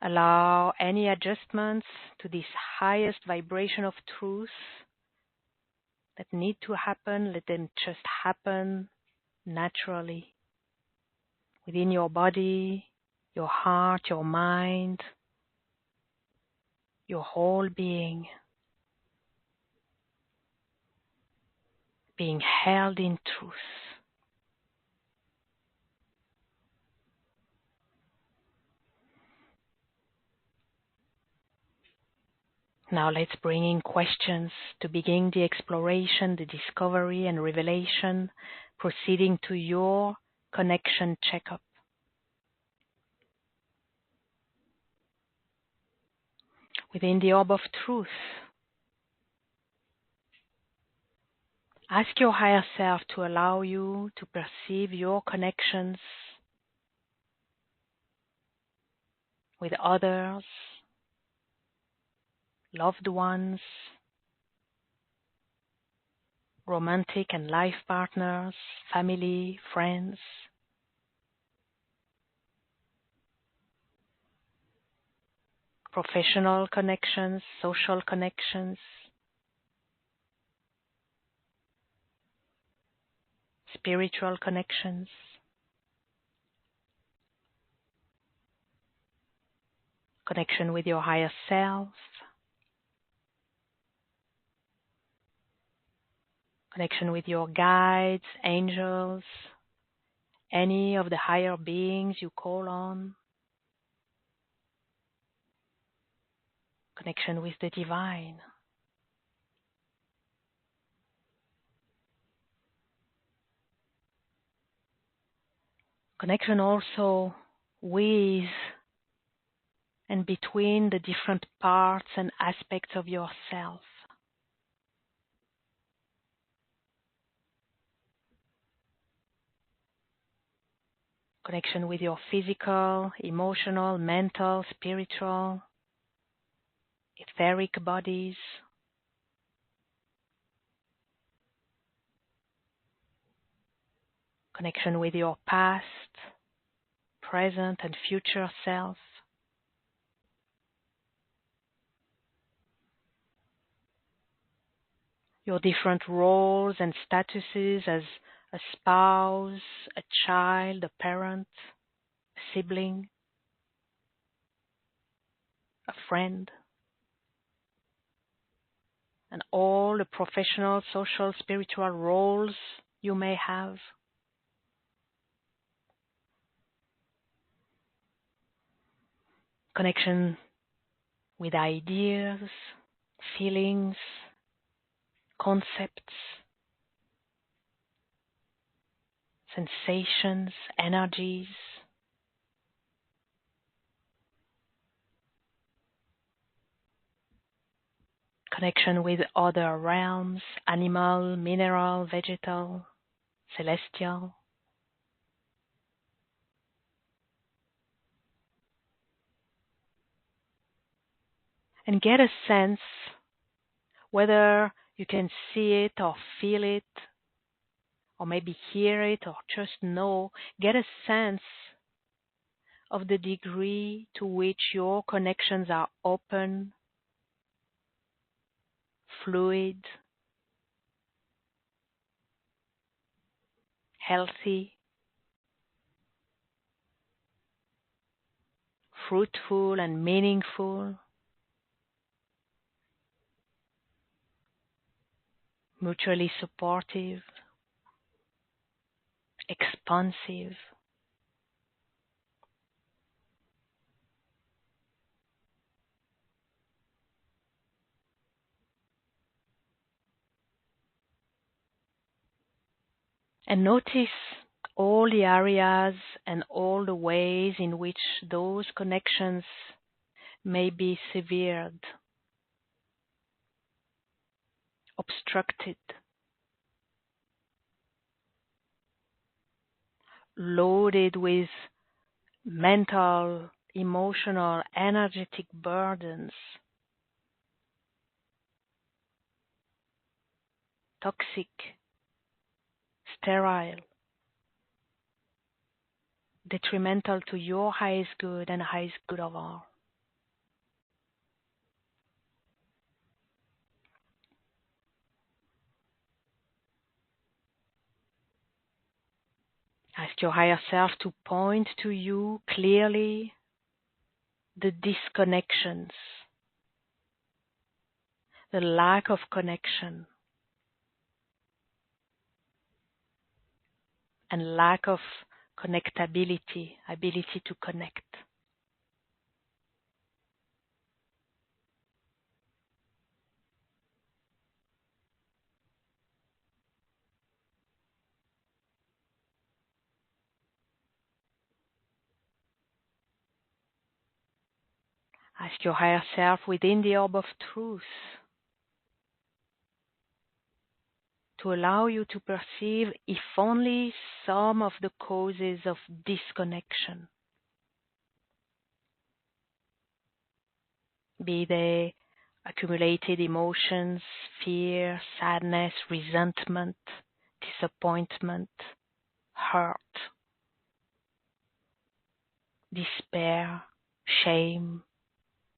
Allow any adjustments to this highest vibration of truth that need to happen. Let them just happen naturally within your body, your heart, your mind, your whole being held in truth. Now let's bring in questions to begin the exploration, the discovery and revelation, proceeding to your connection checkup. Within the orb of truth, ask your higher self to allow you to perceive your connections with others, loved ones, romantic and life partners, family, friends, professional connections, social connections, spiritual connections, connection with your higher self, connection with your guides, angels, any of the higher beings you call on, connection with the divine. Connection also with and between the different parts and aspects of yourself. Connection with your physical, emotional, mental, spiritual, etheric bodies. Connection with your past, present, and future self. Your different roles and statuses as a spouse, a child, a parent, a sibling, a friend, and all the professional, social, spiritual roles you may have. Connection with ideas, feelings, concepts, sensations, energies. Connection with other realms, animal, mineral, vegetal, celestial. And get a sense whether you can see it or feel it, or maybe hear it or just know. Get a sense of the degree to which your connections are open, fluid, healthy, fruitful and meaningful, mutually supportive, expansive. And notice all the areas and all the ways in which those connections may be severed, obstructed, loaded with mental, emotional, energetic burdens, toxic, sterile, detrimental to your highest good and highest good of all. Ask your higher self to point to you clearly the disconnections, the lack of connection, and lack of connectability, ability to connect. Ask your higher self within the orb of truth to allow you to perceive, if only some of the causes of disconnection, be they accumulated emotions, fear, sadness, resentment, disappointment, hurt, despair, shame,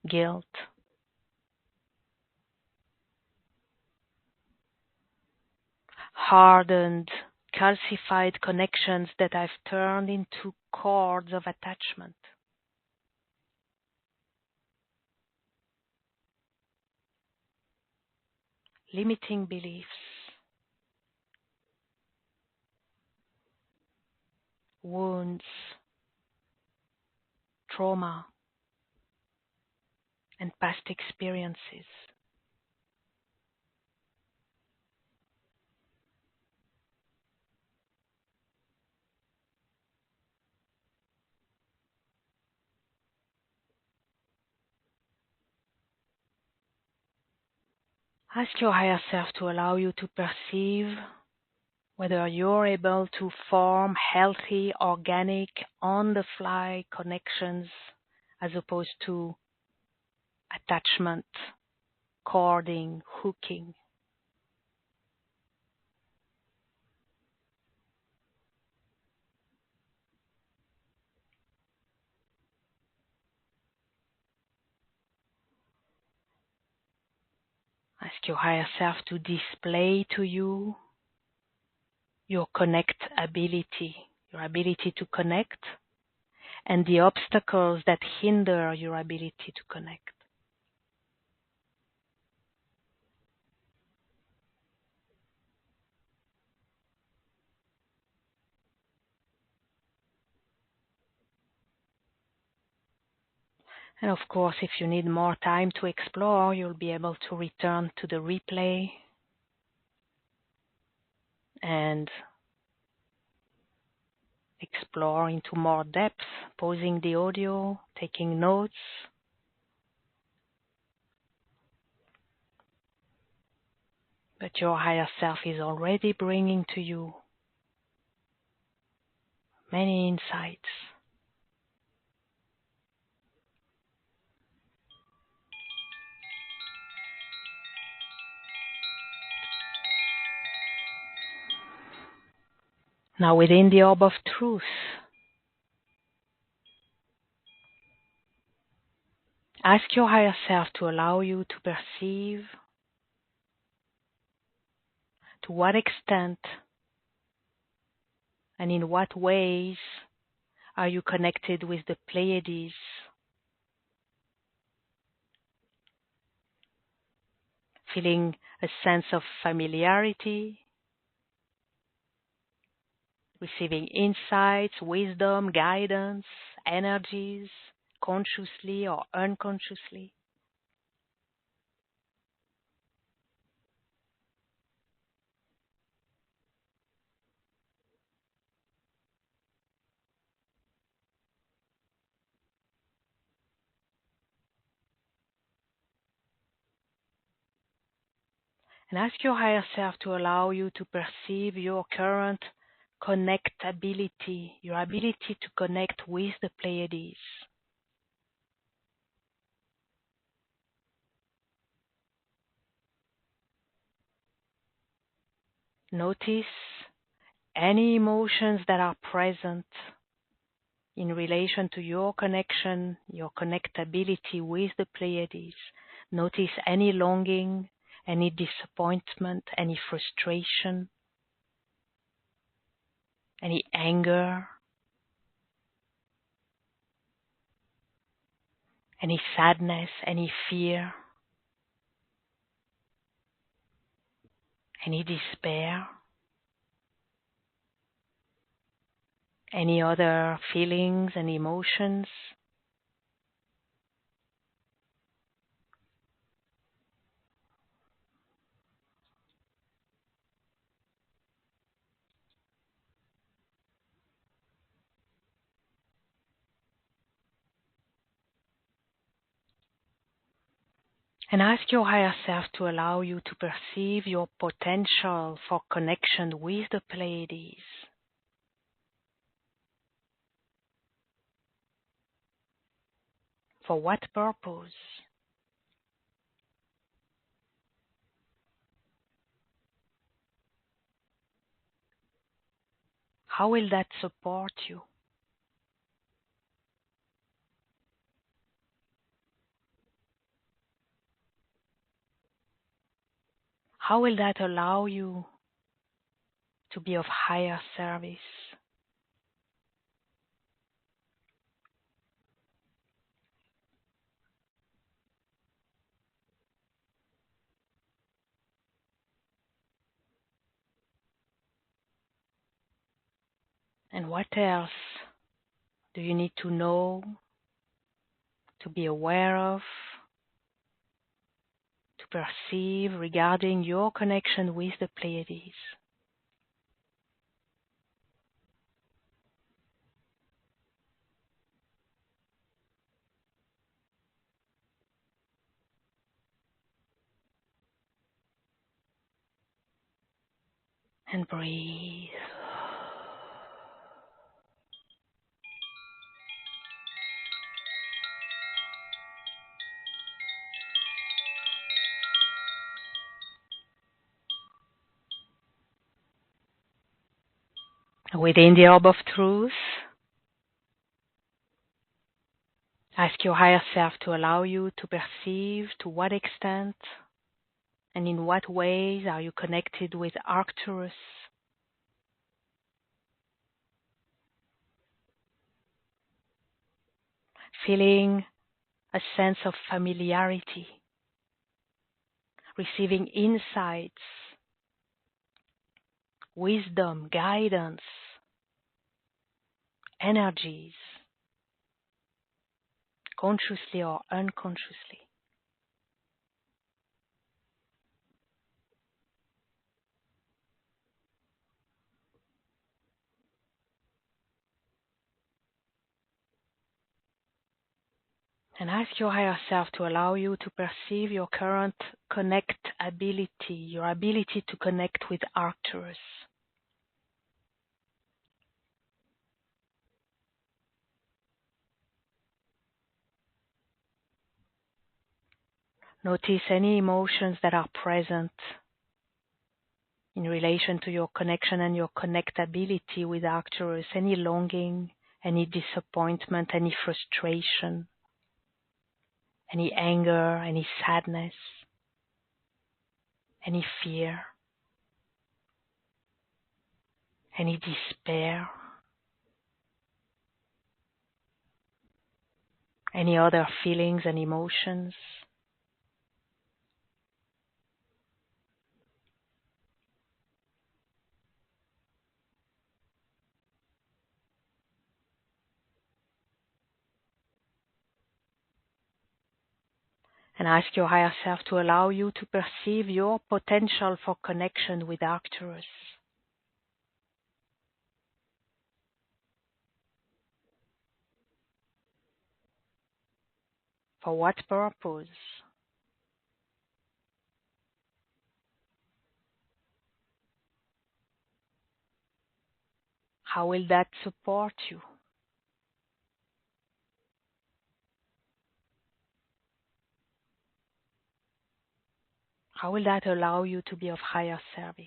guilt. Hardened, calcified connections that I've turned into cords of attachment. Limiting beliefs, wounds, trauma, and past experiences. Ask your higher self to allow you to perceive whether you're able to form healthy, organic, on-the-fly connections as opposed to attachment, cording, hooking. Ask your higher self to display to you your connect ability, your ability to connect, and the obstacles that hinder your ability to connect. And of course, if you need more time to explore, you'll be able to return to the replay and explore into more depth, pausing the audio, taking notes. But your higher self is already bringing to you many insights. Now within the orb of truth, ask your higher self to allow you to perceive to what extent and in what ways are you connected with the Pleiades, feeling a sense of familiarity, receiving insights, wisdom, guidance, energies, consciously or unconsciously. And ask your higher self to allow you to perceive your current connectability, your ability to connect with the Pleiades. Notice any emotions that are present in relation to your connection, your connectability with the Pleiades. Notice any longing, any disappointment, any frustration, any anger, any sadness, any fear, any despair, any other feelings and emotions. And ask your higher self to allow you to perceive your potential for connection with the Pleiades. For what purpose? How will that support you? How will that allow you to be of higher service? And what else do you need to know, to be aware of, to perceive regarding your connection with the Pleiades? And breathe. Within the orb of truth, ask your higher self to allow you to perceive to what extent and in what ways are you connected with Arcturus. Feeling a sense of familiarity, receiving insights, wisdom, guidance, energies, consciously or unconsciously. And ask your higher self to allow you to perceive your current connectability, your ability to connect with Arcturus. Notice any emotions that are present in relation to your connection and your connectability with Arcturus, any longing, any disappointment, any frustration, any anger, any sadness, any fear, any despair, any other feelings and emotions. And ask your higher self to allow you to perceive your potential for connection with Arcturus. For what purpose? How will that support you? How will that allow you to be of higher service?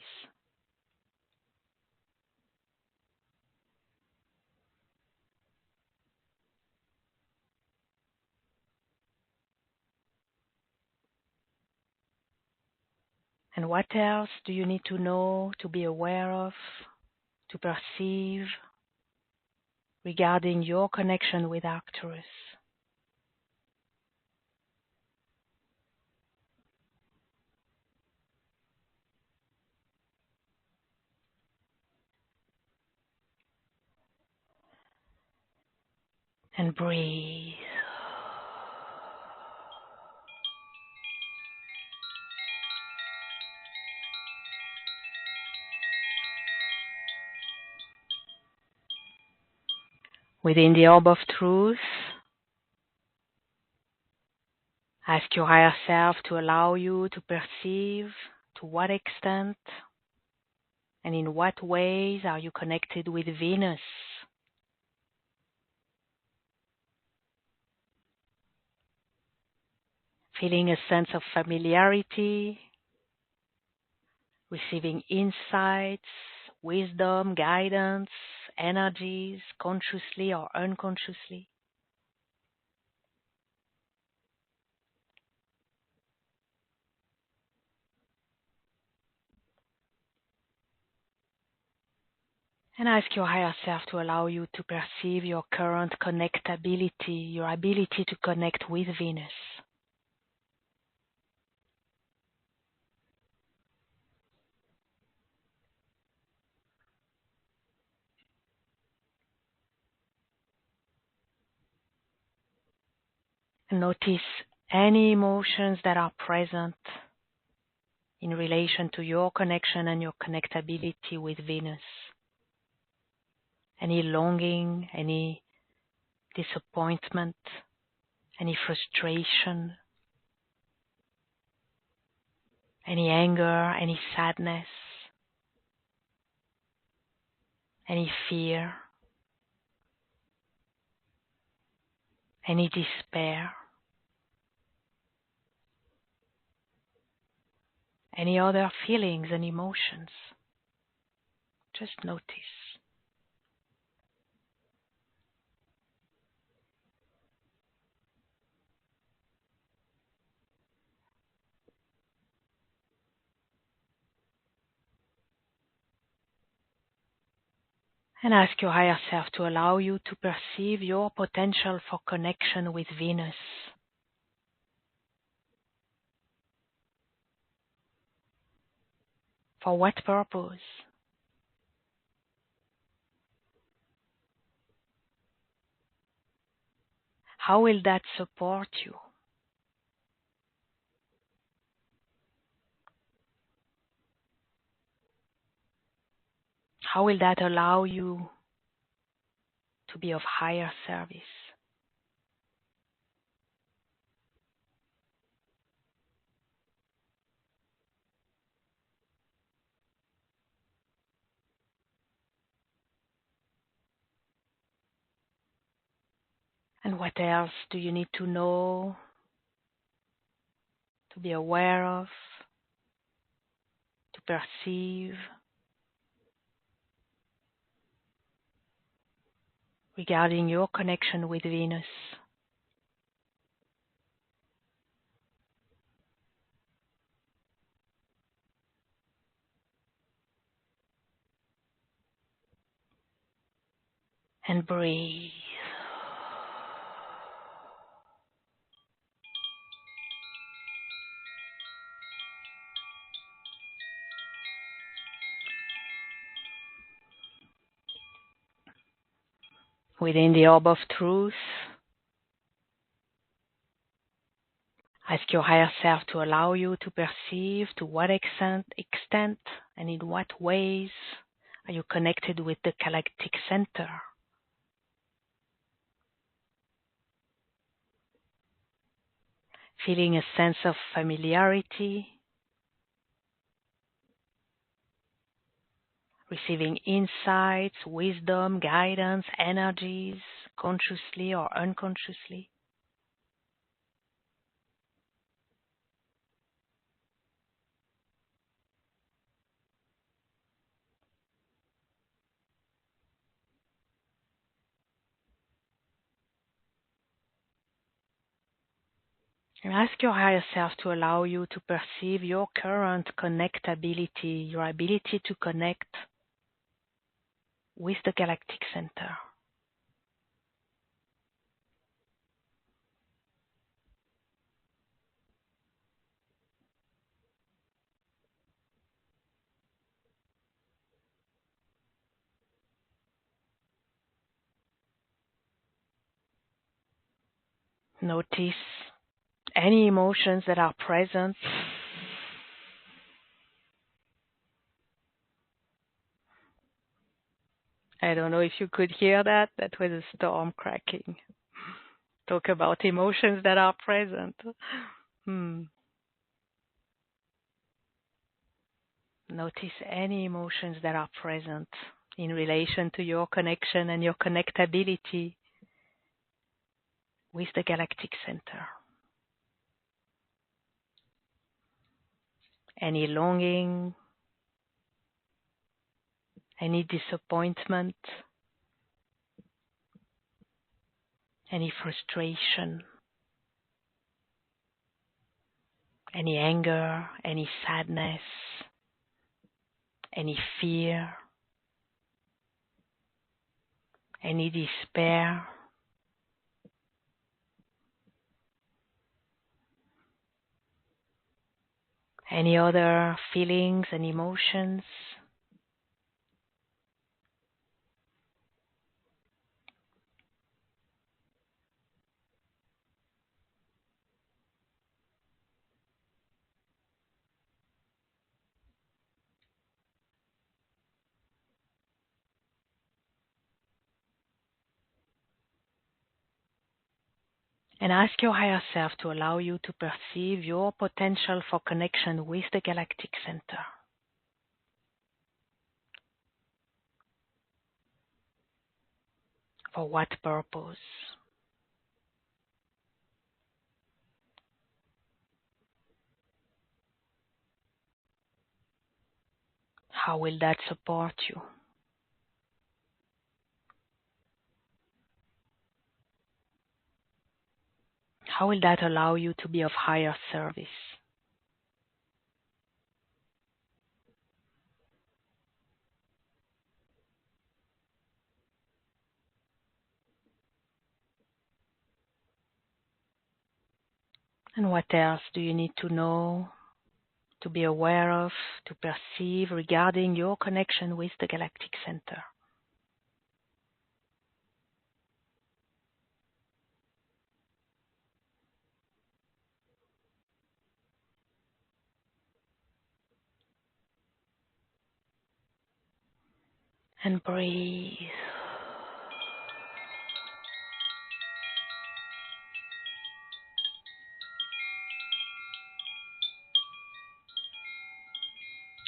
And what else do you need to know, to be aware of, to perceive regarding your connection with Arcturus? And breathe. Within the orb of truth, Ask your higher self to allow you to perceive to what extent and in what ways are you connected with Venus. Feeling a sense of familiarity, receiving insights, wisdom, guidance, energies, consciously or unconsciously. And ask your higher self to allow you to perceive your current connectability, your ability to connect with Venus. And notice any emotions that are present in relation to your connection and your connectability with Venus. Any longing, any disappointment, any frustration, any anger, any sadness, any fear, any despair, any other feelings and emotions. Just notice. And ask your higher self to allow you to perceive your potential for connection with Venus. For what purpose? How will that support you? How will that allow you to be of higher service? And what else do you need to know, to be aware of, to perceive regarding your connection with Venus? And breathe. Within the orb of truth, ask your higher self to allow you to perceive to what extent and in what ways are you connected with the galactic center. Feeling a sense of familiarity, receiving insights, wisdom, guidance, energies, consciously or unconsciously. And ask your higher self to allow you to perceive your current connectability, your ability to connect with the galactic center. Notice any emotions that are present. I don't know if you could hear that. That was a storm cracking. Talk about emotions that are present. Hmm. Notice any emotions that are present in relation to your connection and your connectability with the galactic center. Any longing, any disappointment, any frustration, any anger, any sadness, any fear, any despair, any other feelings and emotions. And ask your higher self to allow you to perceive your potential for connection with the galactic center. For what purpose? How will that support you? How will that allow you to be of higher service? And what else do you need to know, to be aware of, to perceive regarding your connection with the galactic center? And breathe.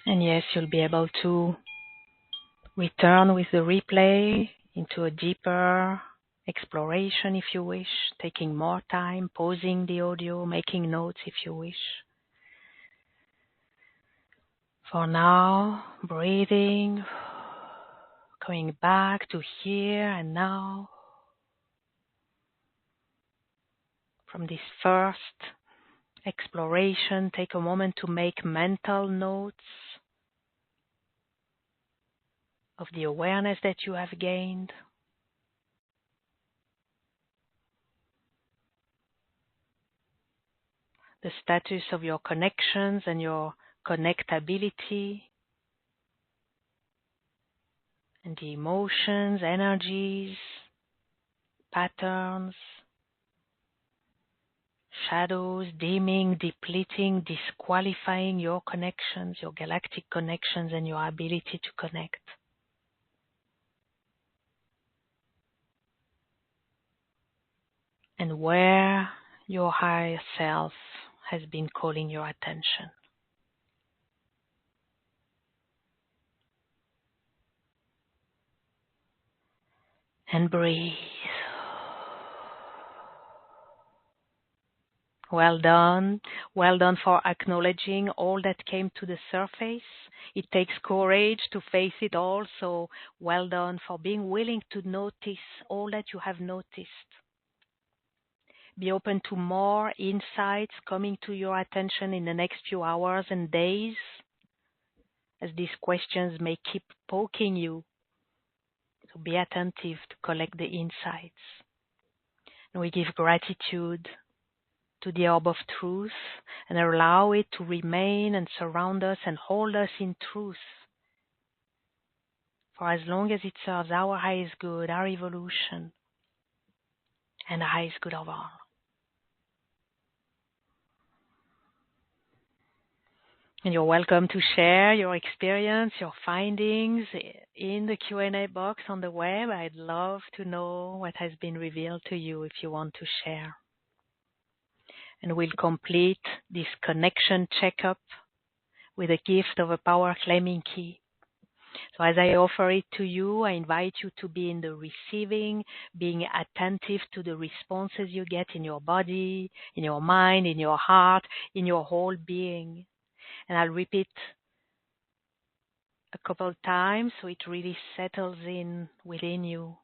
And yes, you'll be able to return with the replay into a deeper exploration if you wish, taking more time, pausing the audio, making notes if you wish. For now, breathing, going back to here and now. From this first exploration, take a moment to make mental notes of the awareness that you have gained. The status of your connections and your connectability, and the emotions, energies, patterns, shadows, dimming, depleting, disqualifying your connections, your galactic connections, and your ability to connect. And where your higher self has been calling your attention. And breathe. Well done. Well done for acknowledging all that came to the surface. It takes courage to face it all, so well done for being willing to notice all that you have noticed. Be open to more insights coming to your attention in the next few hours and days, as these questions may keep poking you. So be attentive to collect the insights. And we give gratitude to the orb of truth and allow it to remain and surround us and hold us in truth for as long as it serves our highest good, our evolution, and the highest good of all. And you're welcome to share your experience, your findings in the Q&A box on the web. I'd love to know what has been revealed to you if you want to share. And we'll complete this connection checkup with a gift of a power claiming key. So as I offer it to you, I invite you to be in the receiving, being attentive to the responses you get in your body, in your mind, in your heart, in your whole being. And I'll repeat a couple of times so it really settles in within you.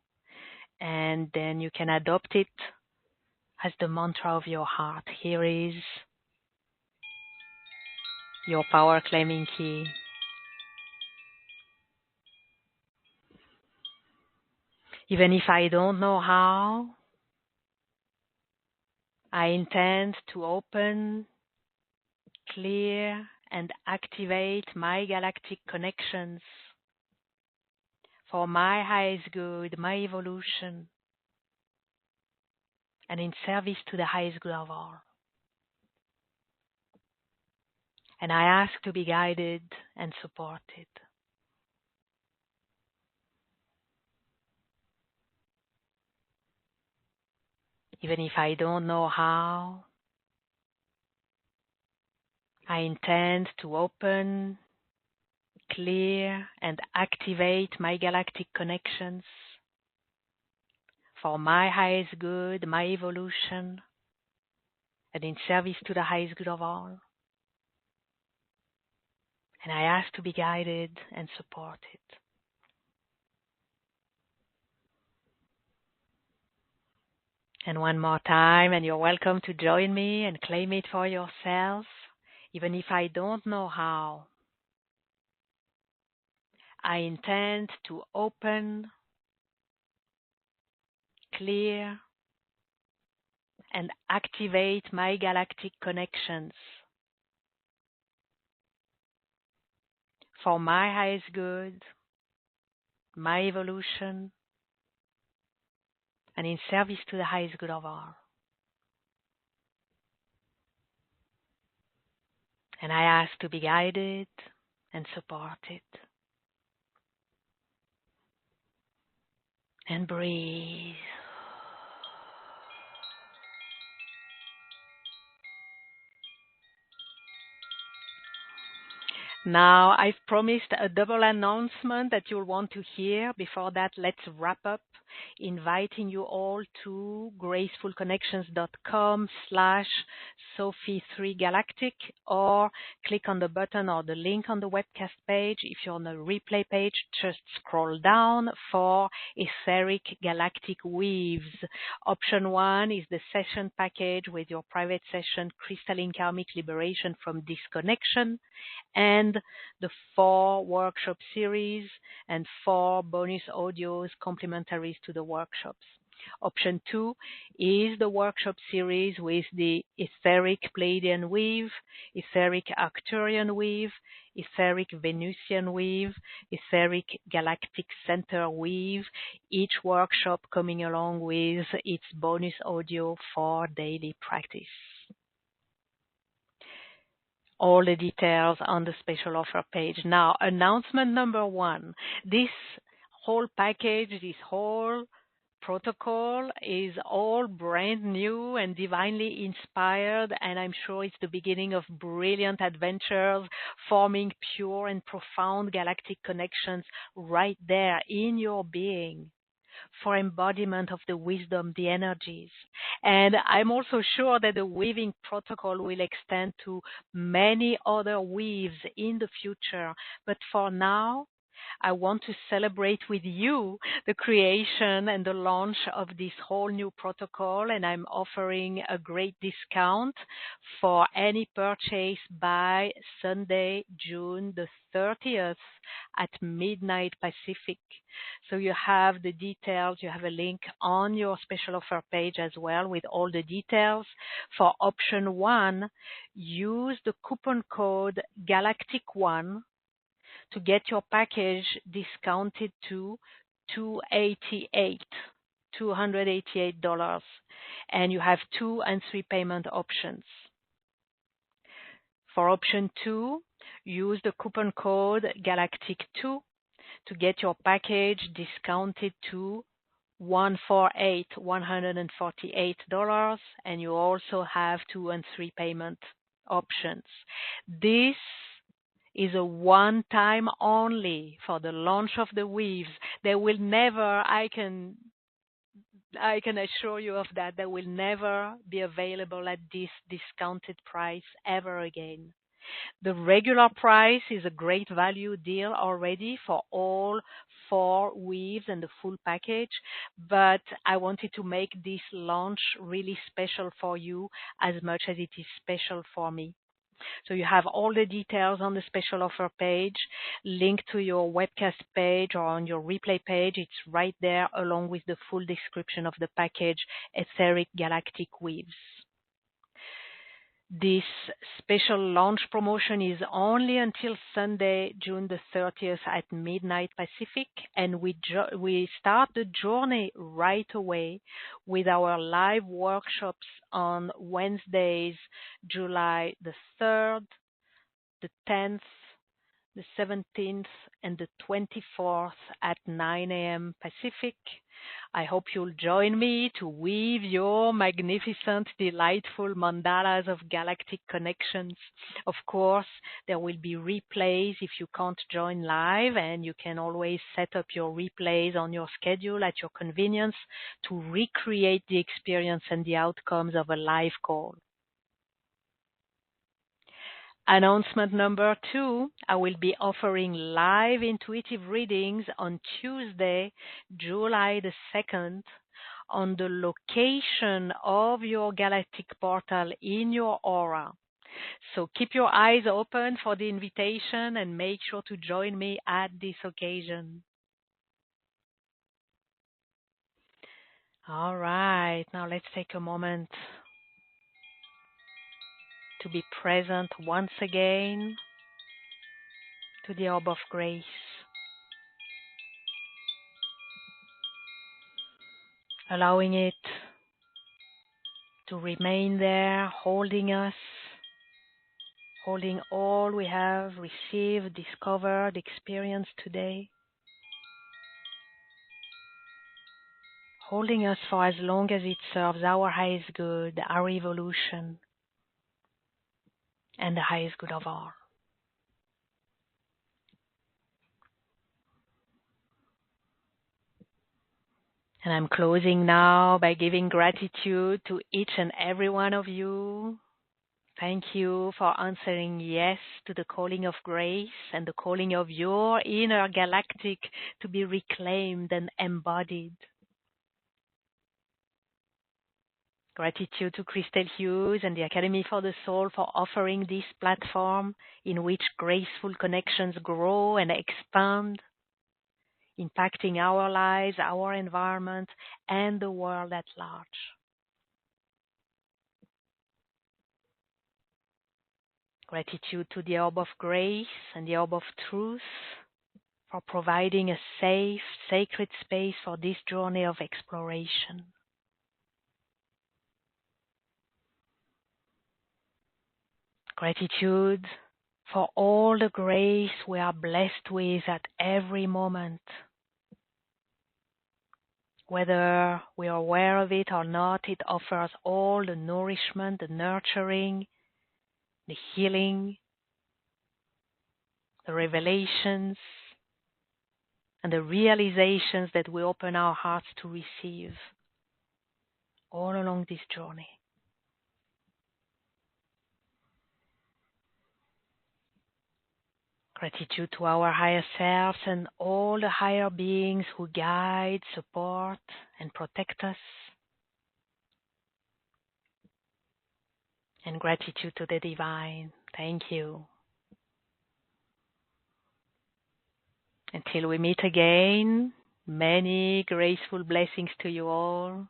And then you can adopt it as the mantra of your heart. Here is your power claiming key. Even if I don't know how, I intend to open, clear, and activate my galactic connections for my highest good, my evolution, and in service to the highest good of all. And I ask to be guided and supported. Even if I don't know how, I intend to open, clear, and activate my galactic connections for my highest good, my evolution, and in service to the highest good of all. And I ask to be guided and supported. And one more time, and you're welcome to join me and claim it for yourself, even if I don't know how. I intend to open, clear, and activate my galactic connections for my highest good, my evolution, and in service to the highest good of all. And I ask to be guided and supported. And breathe. Now, I've promised a double announcement that you'll want to hear. Before that, let's wrap up, inviting you all to gracefulconnections.com/Sophie3Galactic, or click on the button or the link on the webcast page. If you're on the replay page, just scroll down for Etheric Galactic Weaves. Option 1 is the session package with your private session, Crystalline Karmic Liberation from Disconnection, and the 4 workshop series and 4 bonus audios complementaries to the workshops. Option 2 is the workshop series with the Etheric Pleiadian Weave, Etheric Arcturian Weave, Etheric Venusian Weave, Etheric Galactic Center Weave, each workshop coming along with its bonus audio for daily practice. All the details on the special offer page. Now, announcement number 1. This whole package, this whole protocol is all brand new and divinely inspired, and I'm sure it's the beginning of brilliant adventures, forming pure and profound galactic connections right there in your being, for embodiment of the wisdom, the energies. And I'm also sure that the weaving protocol will extend to many other weaves in the future. But for now, I want to celebrate with you the creation and the launch of this whole new protocol, and I'm offering a great discount for any purchase by Sunday, June the 30th at midnight Pacific. So you have the details, you have a link on your special offer page as well with all the details. For option 1, use the coupon code Galactic1 to get your package discounted to $288. And you have 2 and 3 payment options. For option 2, use the coupon code Galactic2 to get your package discounted to $148, and you also have 2 and 3 payment options. This is a one-time only for the launch of the weaves. They will never, I can assure you of that, they will never be available at this discounted price ever again. The regular price is a great value deal already for all 4 weaves and the full package, but I wanted to make this launch really special for you as much as it is special for me. So you have all the details on the special offer page, linked to your webcast page or on your replay page. It's right there along with the full description of the package, Etheric Galactic Weaves. This special launch promotion is only until Sunday, June the 30th at midnight Pacific, and we start the journey right away with our live workshops on Wednesdays, July the 3rd, the 10th, the 17th, and the 24th at 9 a.m. Pacific. I hope you'll join me to weave your magnificent, delightful mandalas of galactic connections. Of course, there will be replays if you can't join live, and you can always set up your replays on your schedule at your convenience to recreate the experience and the outcomes of a live call. Announcement number 2, I will be offering live intuitive readings on Tuesday, July the 2nd, on the location of your galactic portal in your aura. So keep your eyes open for the invitation and make sure to join me at this occasion. All right, now let's take a moment to be present once again to the orb of grace. Allowing it to remain there, holding us, holding all we have received, discovered, experienced today. Holding us for as long as it serves our highest good, our evolution, and the highest good of all. And I'm closing now by giving gratitude to each and every one of you. Thank you for answering yes to the calling of grace and the calling of your inner galactic to be reclaimed and embodied. Gratitude to Christel Hughes and the Academy for the Soul for offering this platform in which graceful connections grow and expand, impacting our lives, our environment, and the world at large. Gratitude to the Orb of Grace and the Orb of Truth for providing a safe, sacred space for this journey of exploration. Gratitude for all the grace we are blessed with at every moment. Whether we are aware of it or not, it offers all the nourishment, the nurturing, the healing, the revelations, and the realizations that we open our hearts to receive all along this journey. Gratitude to our higher selves and all the higher beings who guide, support, and protect us. And gratitude to the divine. Thank you. Until we meet again, many graceful blessings to you all.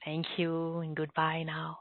Thank you and goodbye now.